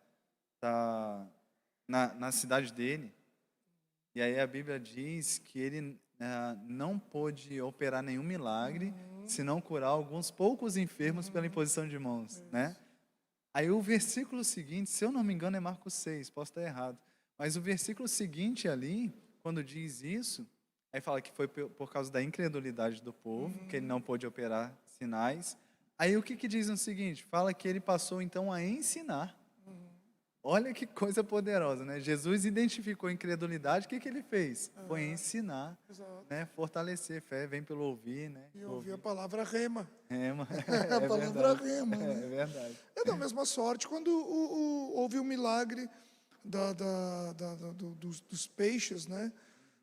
na cidade dele. E aí a Bíblia diz que ele não pôde operar nenhum milagre, senão curar alguns poucos enfermos pela imposição de mãos, né? Aí o versículo seguinte, se eu não me engano, é Marcos 6, posso estar errado. Mas o versículo seguinte ali, quando diz isso, aí fala que foi por causa da incredulidade do povo, que ele não pôde operar sinais. Aí o que que diz no seguinte? Fala que ele passou então a ensinar. Olha que coisa poderosa, né? Jesus identificou a incredulidade, o que que ele fez? Foi ensinar, Exato. né? Fortalecer fé, vem pelo ouvir, né? E ouvir a palavra rema. É, mano, A é palavra verdade. rema, É né? verdade. É da mesma sorte quando houve o milagre dos peixes, né?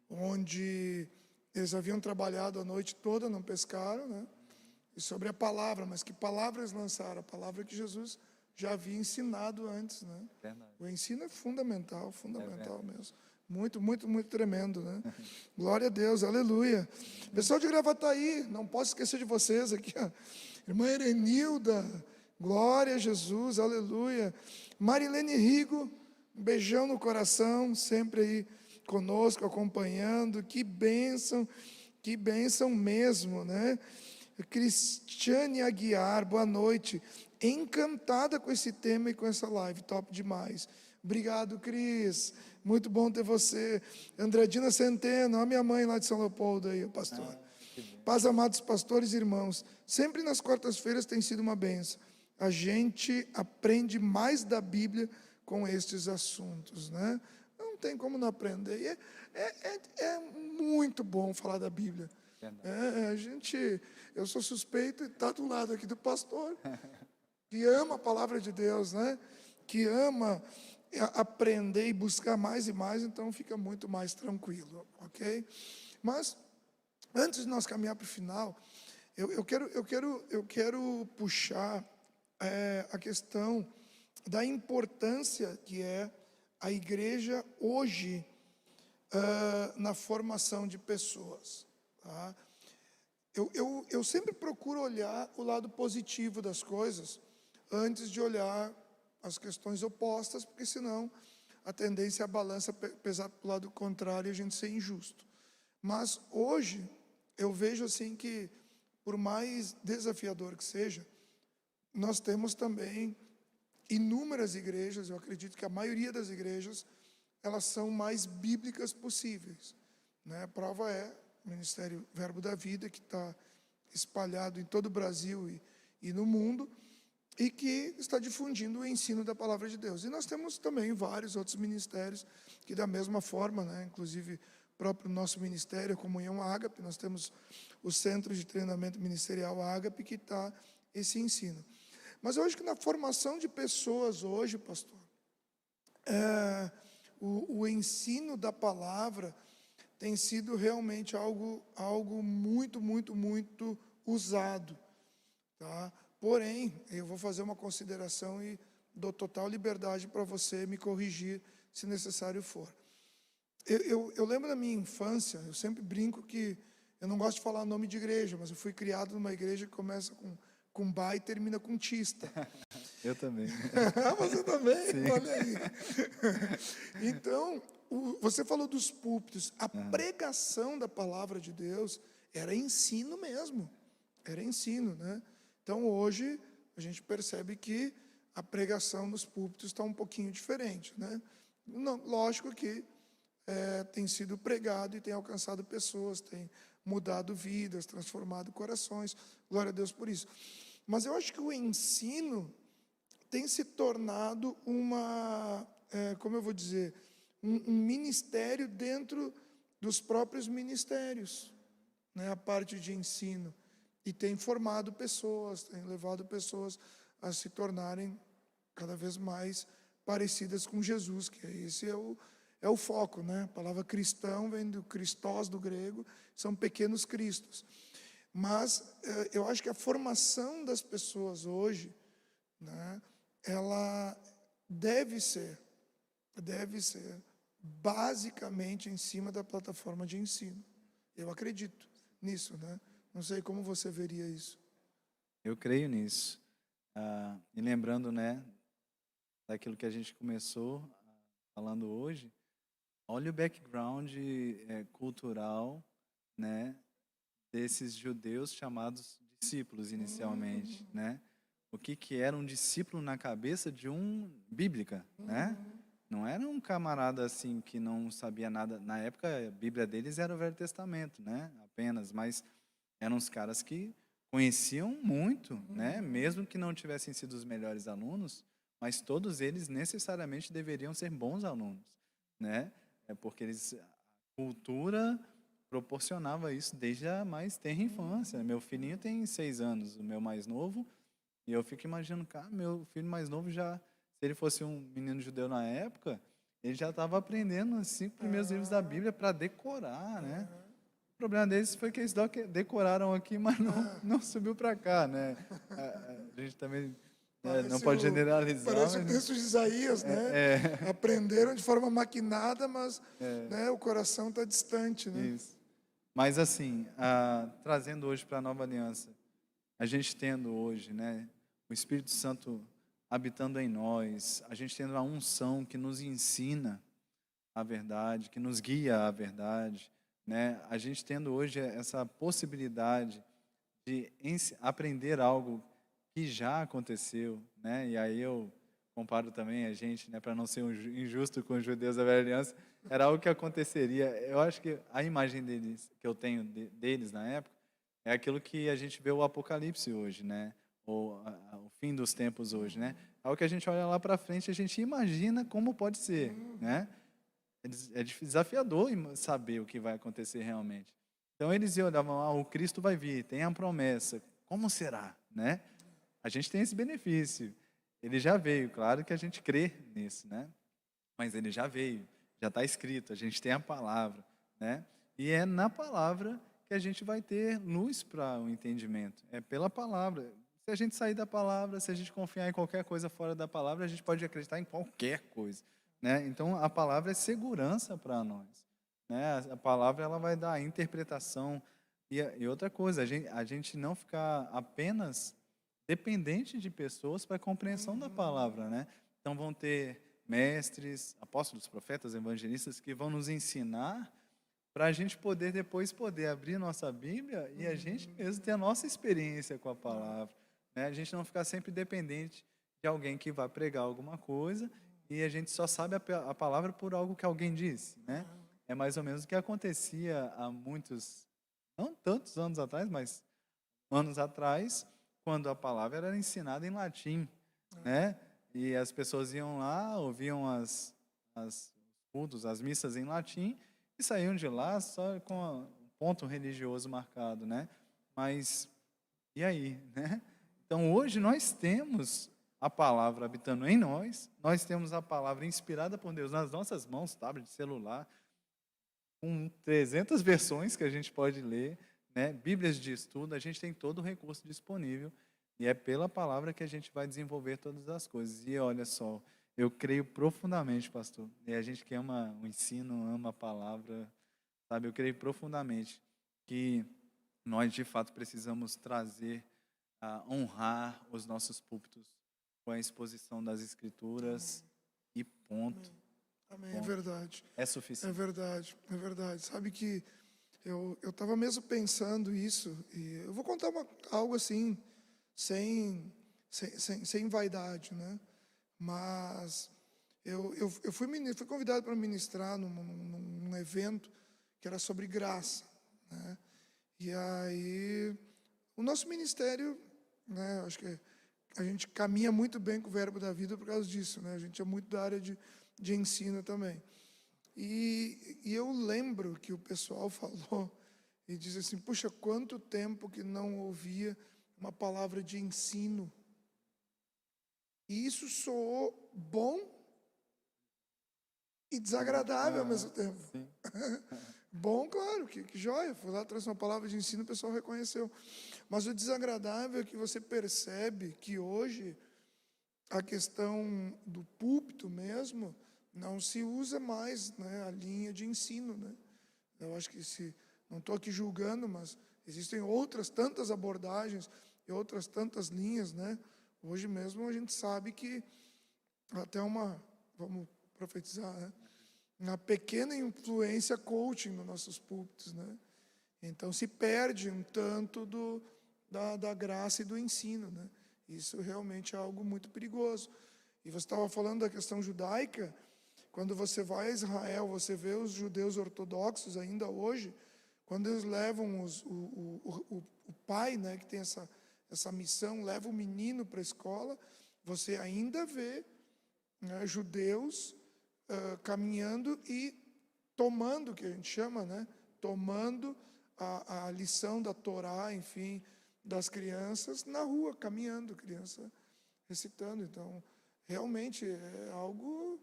Onde eles haviam trabalhado a noite toda, não pescaram, né? E sobre a palavra, mas que palavras lançaram? A palavra que Jesus já havia ensinado antes, né? Verdade. O ensino é fundamental verdade. mesmo. Muito, muito, muito tremendo, né? Glória a Deus, aleluia. Pessoal de Gravataí, não posso esquecer de vocês aqui, ó. Irmã Erenilda, glória a Jesus, aleluia. Marilene Rigo, um beijão no coração, sempre aí conosco, acompanhando. Que bênção mesmo, né? Cristiane Aguiar, boa noite. Encantada com esse tema e com essa live, top demais. Obrigado, Cris. Muito bom ter você. Andradina Centeno, a minha mãe lá de São Leopoldo aí, o pastor. Paz, amados pastores e irmãos. Sempre nas quartas-feiras tem sido uma benção. A gente aprende mais da Bíblia com estes assuntos, né? Não tem como não aprender. E é muito bom falar da Bíblia. Eu sou suspeito de estar do lado aqui do pastor, que ama a palavra de Deus, né? Que ama aprender e buscar mais e mais, então fica muito mais tranquilo, ok? Mas, antes de nós caminhar para o final, eu quero puxar a questão da importância que é a igreja hoje na formação de pessoas, tá? Eu sempre procuro olhar o lado positivo das coisas antes de olhar as questões opostas, porque senão a tendência é a balança pesar para o lado contrário e a gente ser injusto. Mas hoje eu vejo assim que, por mais desafiador que seja, nós temos também inúmeras igrejas. Eu acredito que a maioria das igrejas, elas são mais bíblicas possíveis, né? A prova é o Ministério Verbo da Vida, que está espalhado em todo o Brasil e no mundo, e que está difundindo o ensino da palavra de Deus. E nós temos também vários outros ministérios que, da mesma forma, né, inclusive o próprio nosso ministério, a Comunhão Ágape, nós temos o Centro de Treinamento Ministerial Ágape, que está esse ensino. Mas eu acho que na formação de pessoas hoje, pastor, o ensino da palavra tem sido realmente algo muito, muito, muito usado, tá? Porém, eu vou fazer uma consideração e dou total liberdade para você me corrigir se necessário for. Eu lembro da minha infância, eu sempre brinco que eu não gosto de falar nome de igreja, mas eu fui criado numa igreja que começa com Bá e termina com Tista. Eu também. Você também? Sim. Olha aí. Então, você falou dos púlpitos. A pregação da palavra de Deus era ensino mesmo. Era ensino, né? Então, hoje, a gente percebe que a pregação nos púlpitos está um pouquinho diferente, né? Não, lógico que tem sido pregado e tem alcançado pessoas, tem mudado vidas, transformado corações. Glória a Deus por isso. Mas eu acho que o ensino tem se tornado como eu vou dizer, um ministério dentro dos próprios ministérios, né? A parte de ensino. E tem formado pessoas, tem levado pessoas a se tornarem cada vez mais parecidas com Jesus, que esse é o foco, né? A palavra cristão vem do Christos, do grego, são pequenos cristos. Mas eu acho que a formação das pessoas hoje, né, ela deve ser basicamente em cima da plataforma de ensino. Eu acredito nisso, né? Não sei como você veria isso. Eu creio nisso. E lembrando, né, daquilo que a gente começou falando hoje, olha o background cultural, né, desses judeus chamados discípulos inicialmente, né? o que que era um discípulo na cabeça de um bíblica, né? Não era um camarada assim que não sabia nada. Na época, a Bíblia deles era o Velho Testamento, né? Apenas, mas eram os caras que conheciam muito, né? Mesmo que não tivessem sido os melhores alunos, mas todos eles necessariamente deveriam ser bons alunos, né? É porque eles, a cultura proporcionava isso desde a mais tenra infância. Meu filhinho tem 6 anos, o meu mais novo, e eu fico imaginando, cara, meu filho mais novo já, se ele fosse um menino judeu na época, ele já estava aprendendo os 5 primeiros livros da Bíblia para decorar, né? O problema deles foi que eles decoraram aqui, mas não subiu para cá, né? A gente também não pode generalizar, Parece o mas texto de Isaías, né? Aprenderam de forma maquinada, mas né, o coração está distante, né? isso. Mas assim, trazendo hoje para a nova aliança, a gente tendo hoje, né, o Espírito Santo habitando em nós, a gente tendo a unção que nos ensina a verdade, que nos guia à verdade, né? A gente tendo hoje essa possibilidade de aprender algo que já aconteceu, né? E aí eu comparo também a gente, né, para não ser injusto com os judeus da velha aliança, era algo que aconteceria. Eu acho que a imagem deles que eu tenho deles na época é aquilo que a gente vê o Apocalipse hoje, né? Ou o fim dos tempos hoje, né? É o que a gente olha lá para frente, a gente imagina como pode ser, né? É desafiador saber o que vai acontecer realmente. Então eles olhavam, o Cristo vai vir, tem a promessa. Como será, né? A gente tem esse benefício. Ele já veio, claro que a gente crê nisso, né? Mas ele já veio, já está escrito, a gente tem a palavra, né? E é na palavra que a gente vai ter luz para o entendimento. É pela palavra. Se a gente sair da palavra, se a gente confiar em qualquer coisa fora da palavra, a gente pode acreditar em qualquer coisa, né? Então a palavra é segurança para nós, né? A palavra ela vai dar a interpretação e outra coisa, a gente não ficar apenas dependente de pessoas para a compreensão da palavra, né? Então vão ter mestres, apóstolos, profetas, evangelistas que vão nos ensinar para a gente poder depois poder abrir nossa Bíblia e a gente mesmo ter a nossa experiência com a palavra, né? A gente não ficar sempre dependente de alguém que vai pregar alguma coisa e a gente só sabe a palavra por algo que alguém disse, né? É mais ou menos o que acontecia há muitos, não tantos anos atrás, mas anos atrás, quando a palavra era ensinada em latim, né? E as pessoas iam lá, ouviam as cultos, as missas em latim e saíam de lá só com um ponto religioso marcado, né? Mas e aí, né? Então hoje nós temos a palavra habitando em nós temos a palavra inspirada por Deus nas nossas mãos, tablet, celular, com 300 versões que a gente pode ler, né? Bíblias de estudo, a gente tem todo o recurso disponível e é pela palavra que a gente vai desenvolver todas as coisas. E olha só, eu creio profundamente, pastor, e a gente que ama o ensino, ama a palavra, sabe? Eu creio profundamente que nós de fato precisamos trazer, honrar os nossos púlpitos com a exposição das Escrituras e ponto. Amém, é verdade. É É suficiente. verdade, é verdade. Sabe que eu estava mesmo pensando isso, e eu vou contar algo assim, sem vaidade, né? Mas eu fui convidado para ministrar num evento que era sobre graça, né? E aí, o nosso ministério, né, acho que a gente caminha muito bem com o Verbo da Vida por causa disso, né? A gente é muito da área de ensino também. E eu lembro que o pessoal falou e disse assim, puxa, quanto tempo que não ouvia uma palavra de ensino. E isso soou bom e desagradável ao mesmo tempo. Sim. Bom, claro, que joia. Fui lá, trouxe uma palavra de ensino, o pessoal reconheceu. Mas o desagradável é que você percebe que hoje a questão do púlpito mesmo não se usa mais, né, a linha de ensino, né? Eu acho que não estou aqui julgando, mas existem outras tantas abordagens e outras tantas linhas, né? Hoje mesmo a gente sabe que até vamos profetizar, né? Uma pequena influência coaching nos nossos púlpitos, né? Então se perde um tanto da graça e do ensino, né? Isso realmente é algo muito perigoso. E você estava falando da questão judaica, quando você vai a Israel, você vê os judeus ortodoxos ainda hoje, quando eles levam o pai, né, que tem essa missão, leva o menino para a escola, você ainda vê, né, judeus caminhando e tomando, que a gente chama, né, tomando a lição da Torá, enfim, das crianças na rua, caminhando, criança recitando. Então, realmente é algo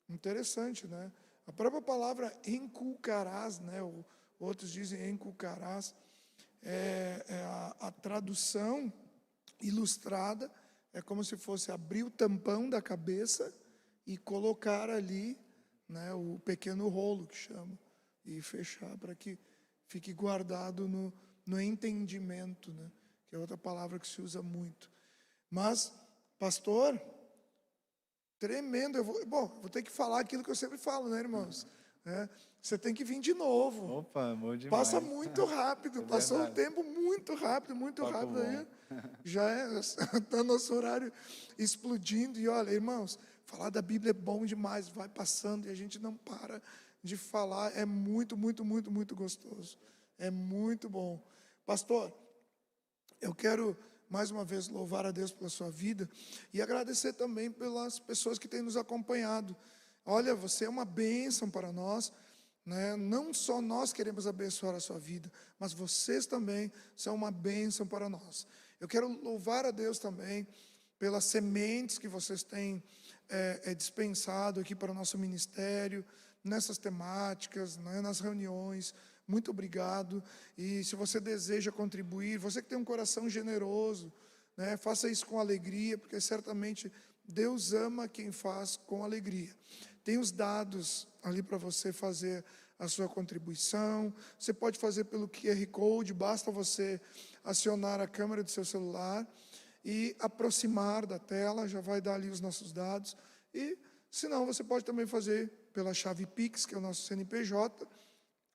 interessante, né? A própria palavra inculcarás, né? Outros dizem inculcarás, a tradução ilustrada é como se fosse abrir o tampão da cabeça e colocar ali, né, o pequeno rolo que chama, e fechar para que fique guardado no entendimento, né? Que é outra palavra que se usa muito. Mas, pastor, tremendo. Vou ter que falar aquilo que eu sempre falo, né, irmãos? Você tem que vir de novo. Opa, bom demais. Passa muito rápido, É passou o verdade. tempo muito rápido Papo rápido aí. bom. Já está nosso horário explodindo. E olha, irmãos, falar da Bíblia é bom demais, vai passando e a gente não para de falar. É muito, muito, muito, muito gostoso. É muito bom. Pastor, eu quero mais uma vez louvar a Deus pela sua vida e agradecer também pelas pessoas que têm nos acompanhado. Olha, você é uma bênção para nós, né? Não só nós queremos abençoar a sua vida, mas vocês também são uma bênção para nós. Eu quero louvar a Deus também pelas sementes que vocês têm dispensado aqui para o nosso ministério, nessas temáticas, né, nas reuniões. Muito obrigado. E se você deseja contribuir, você que tem um coração generoso, né, faça isso com alegria, porque certamente Deus ama quem faz com alegria. Tem os dados ali para você fazer a sua contribuição. Você pode fazer pelo QR Code, basta você acionar a câmera do seu celular e aproximar da tela, já vai dar ali os nossos dados. E, se não, você pode também fazer pela chave Pix, que é o nosso CNPJ,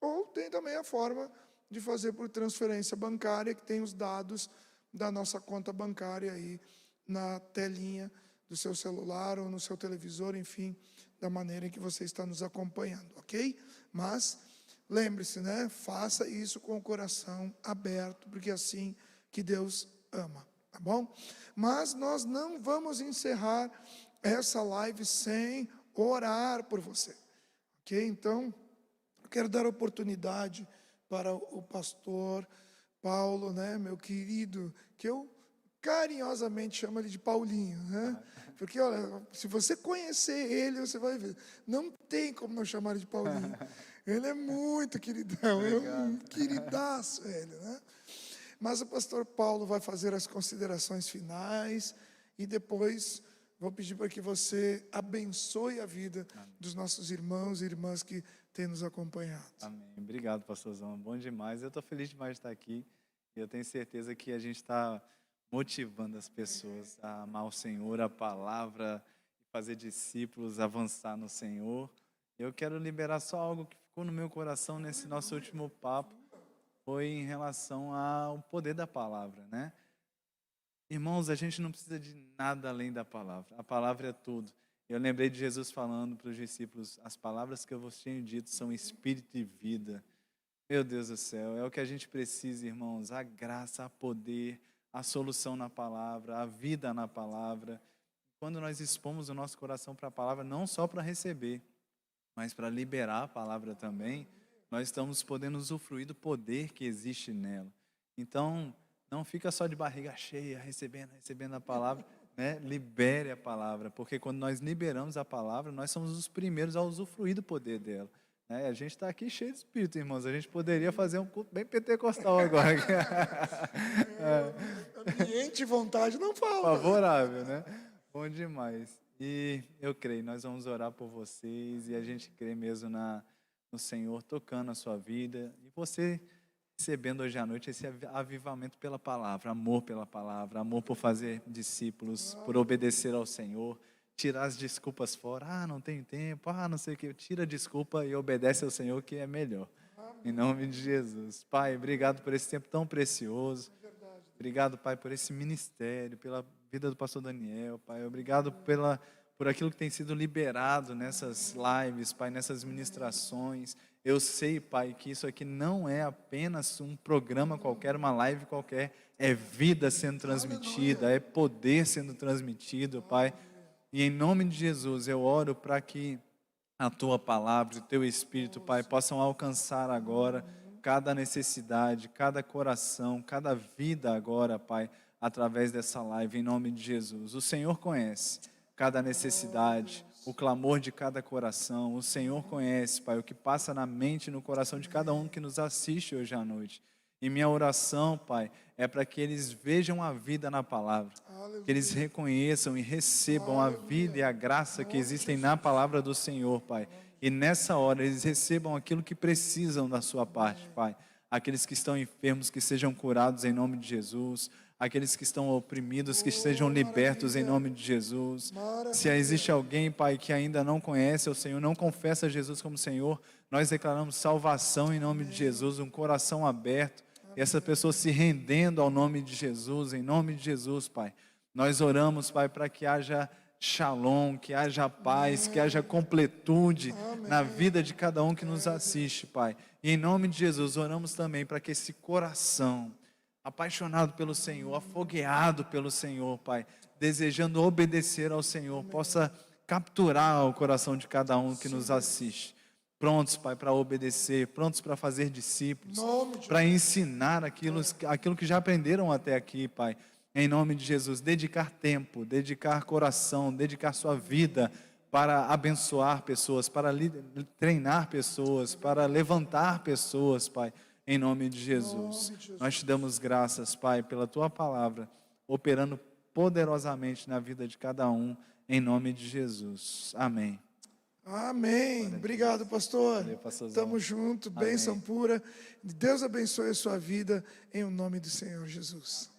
ou tem também a forma de fazer por transferência bancária, que tem os dados da nossa conta bancária aí na telinha do seu celular ou no seu televisor, enfim, da maneira em que você está nos acompanhando, ok? Mas, lembre-se, né? Faça isso com o coração aberto, porque é assim que Deus ama, tá bom? Mas nós não vamos encerrar essa live sem orar por você, ok? Então, eu quero dar oportunidade para o pastor Paulo, né, meu querido, que eu carinhosamente chamo ele de Paulinho, né? Porque, olha, se você conhecer ele, você vai ver. Não tem como não chamar ele de Paulinho. Ele é muito queridão, é um queridaço ele, né? Mas o pastor Paulo vai fazer as considerações finais e depois vou pedir para que você abençoe a vida dos nossos irmãos e irmãs que têm nos acompanhado. Amém. Obrigado, pastorzão. Bom demais. Eu estou feliz demais de estar aqui. E eu tenho certeza que a gente está motivando as pessoas a amar o Senhor, a palavra, fazer discípulos, avançar no Senhor. Eu quero liberar só algo que ficou no meu coração nesse nosso último papo, foi em relação ao poder da palavra, né? Irmãos, a gente não precisa de nada além da palavra. A palavra é tudo. Eu lembrei de Jesus falando para os discípulos, as palavras que eu vos tenho dito são espírito e vida. Meu Deus do céu, é o que a gente precisa, irmãos, a graça, a poder, a solução na palavra, a vida na palavra. Quando nós expomos o nosso coração para a palavra, não só para receber, mas para liberar a palavra também, nós estamos podendo usufruir do poder que existe nela. Então, não fica só de barriga cheia, recebendo a palavra, né? Libere a palavra, porque quando nós liberamos a palavra, nós somos os primeiros a usufruir do poder dela. A gente está aqui cheio de espírito, irmãos. A gente poderia fazer um culto bem pentecostal agora. Ambiente e vontade não falta. Favorável, né? Bom demais. E eu creio, nós vamos orar por vocês e a gente crê mesmo no Senhor tocando a sua vida. E você recebendo hoje à noite esse avivamento pela palavra, amor por fazer discípulos, por obedecer ao Senhor. Tirar as desculpas fora, não tenho tempo, não sei o que, tira a desculpa e obedece ao Senhor, que é melhor. Em nome de Jesus. Pai, obrigado por esse tempo tão precioso. Obrigado, Pai, por esse ministério, pela vida do pastor Daniel, Pai. Obrigado por aquilo que tem sido liberado nessas lives, Pai, nessas ministrações. Eu sei, Pai, que isso aqui não é apenas um programa qualquer, uma live qualquer, é vida sendo transmitida, é poder sendo transmitido, Pai. E em nome de Jesus, eu oro para que a Tua palavra, o Teu Espírito, Pai, possam alcançar agora cada necessidade, cada coração, cada vida agora, Pai, através dessa live, em nome de Jesus. O Senhor conhece cada necessidade, o clamor de cada coração. O Senhor conhece, Pai, o que passa na mente e no coração de cada um que nos assiste hoje à noite. E minha oração, Pai, é para que eles vejam a vida na palavra, que eles reconheçam e recebam a vida e a graça que existem na palavra do Senhor, Pai. E nessa hora eles recebam aquilo que precisam da sua parte, Pai. Aqueles que estão enfermos, que sejam curados em nome de Jesus. Aqueles que estão oprimidos, que sejam libertos em nome de Jesus. Se existe alguém, Pai, que ainda não conhece o Senhor, não confessa Jesus como Senhor, nós declaramos salvação em nome de Jesus, um coração aberto, e essa pessoa se rendendo ao nome de Jesus, em nome de Jesus, Pai. Nós oramos, Pai, para que haja shalom, que haja paz, que haja completude na vida de cada um que nos assiste, Pai. E em nome de Jesus, oramos também para que esse coração apaixonado pelo Senhor, afogueado pelo Senhor, Pai, desejando obedecer ao Senhor, possa capturar o coração de cada um que nos assiste. Prontos, Pai, para obedecer, prontos para fazer discípulos, para ensinar aquilo que já aprenderam até aqui, Pai. Em nome de Jesus, dedicar tempo, dedicar coração, dedicar sua vida para abençoar pessoas, para treinar pessoas, para levantar pessoas, Pai. Em nome de Jesus, nós te damos graças, Pai, pela Tua palavra, operando poderosamente na vida de cada um, em nome de Jesus. Amém. Amém. Obrigado, pastor. Valeu, pastorzão. Tamo junto, bênção pura. Deus abençoe a sua vida, em o nome do Senhor Jesus.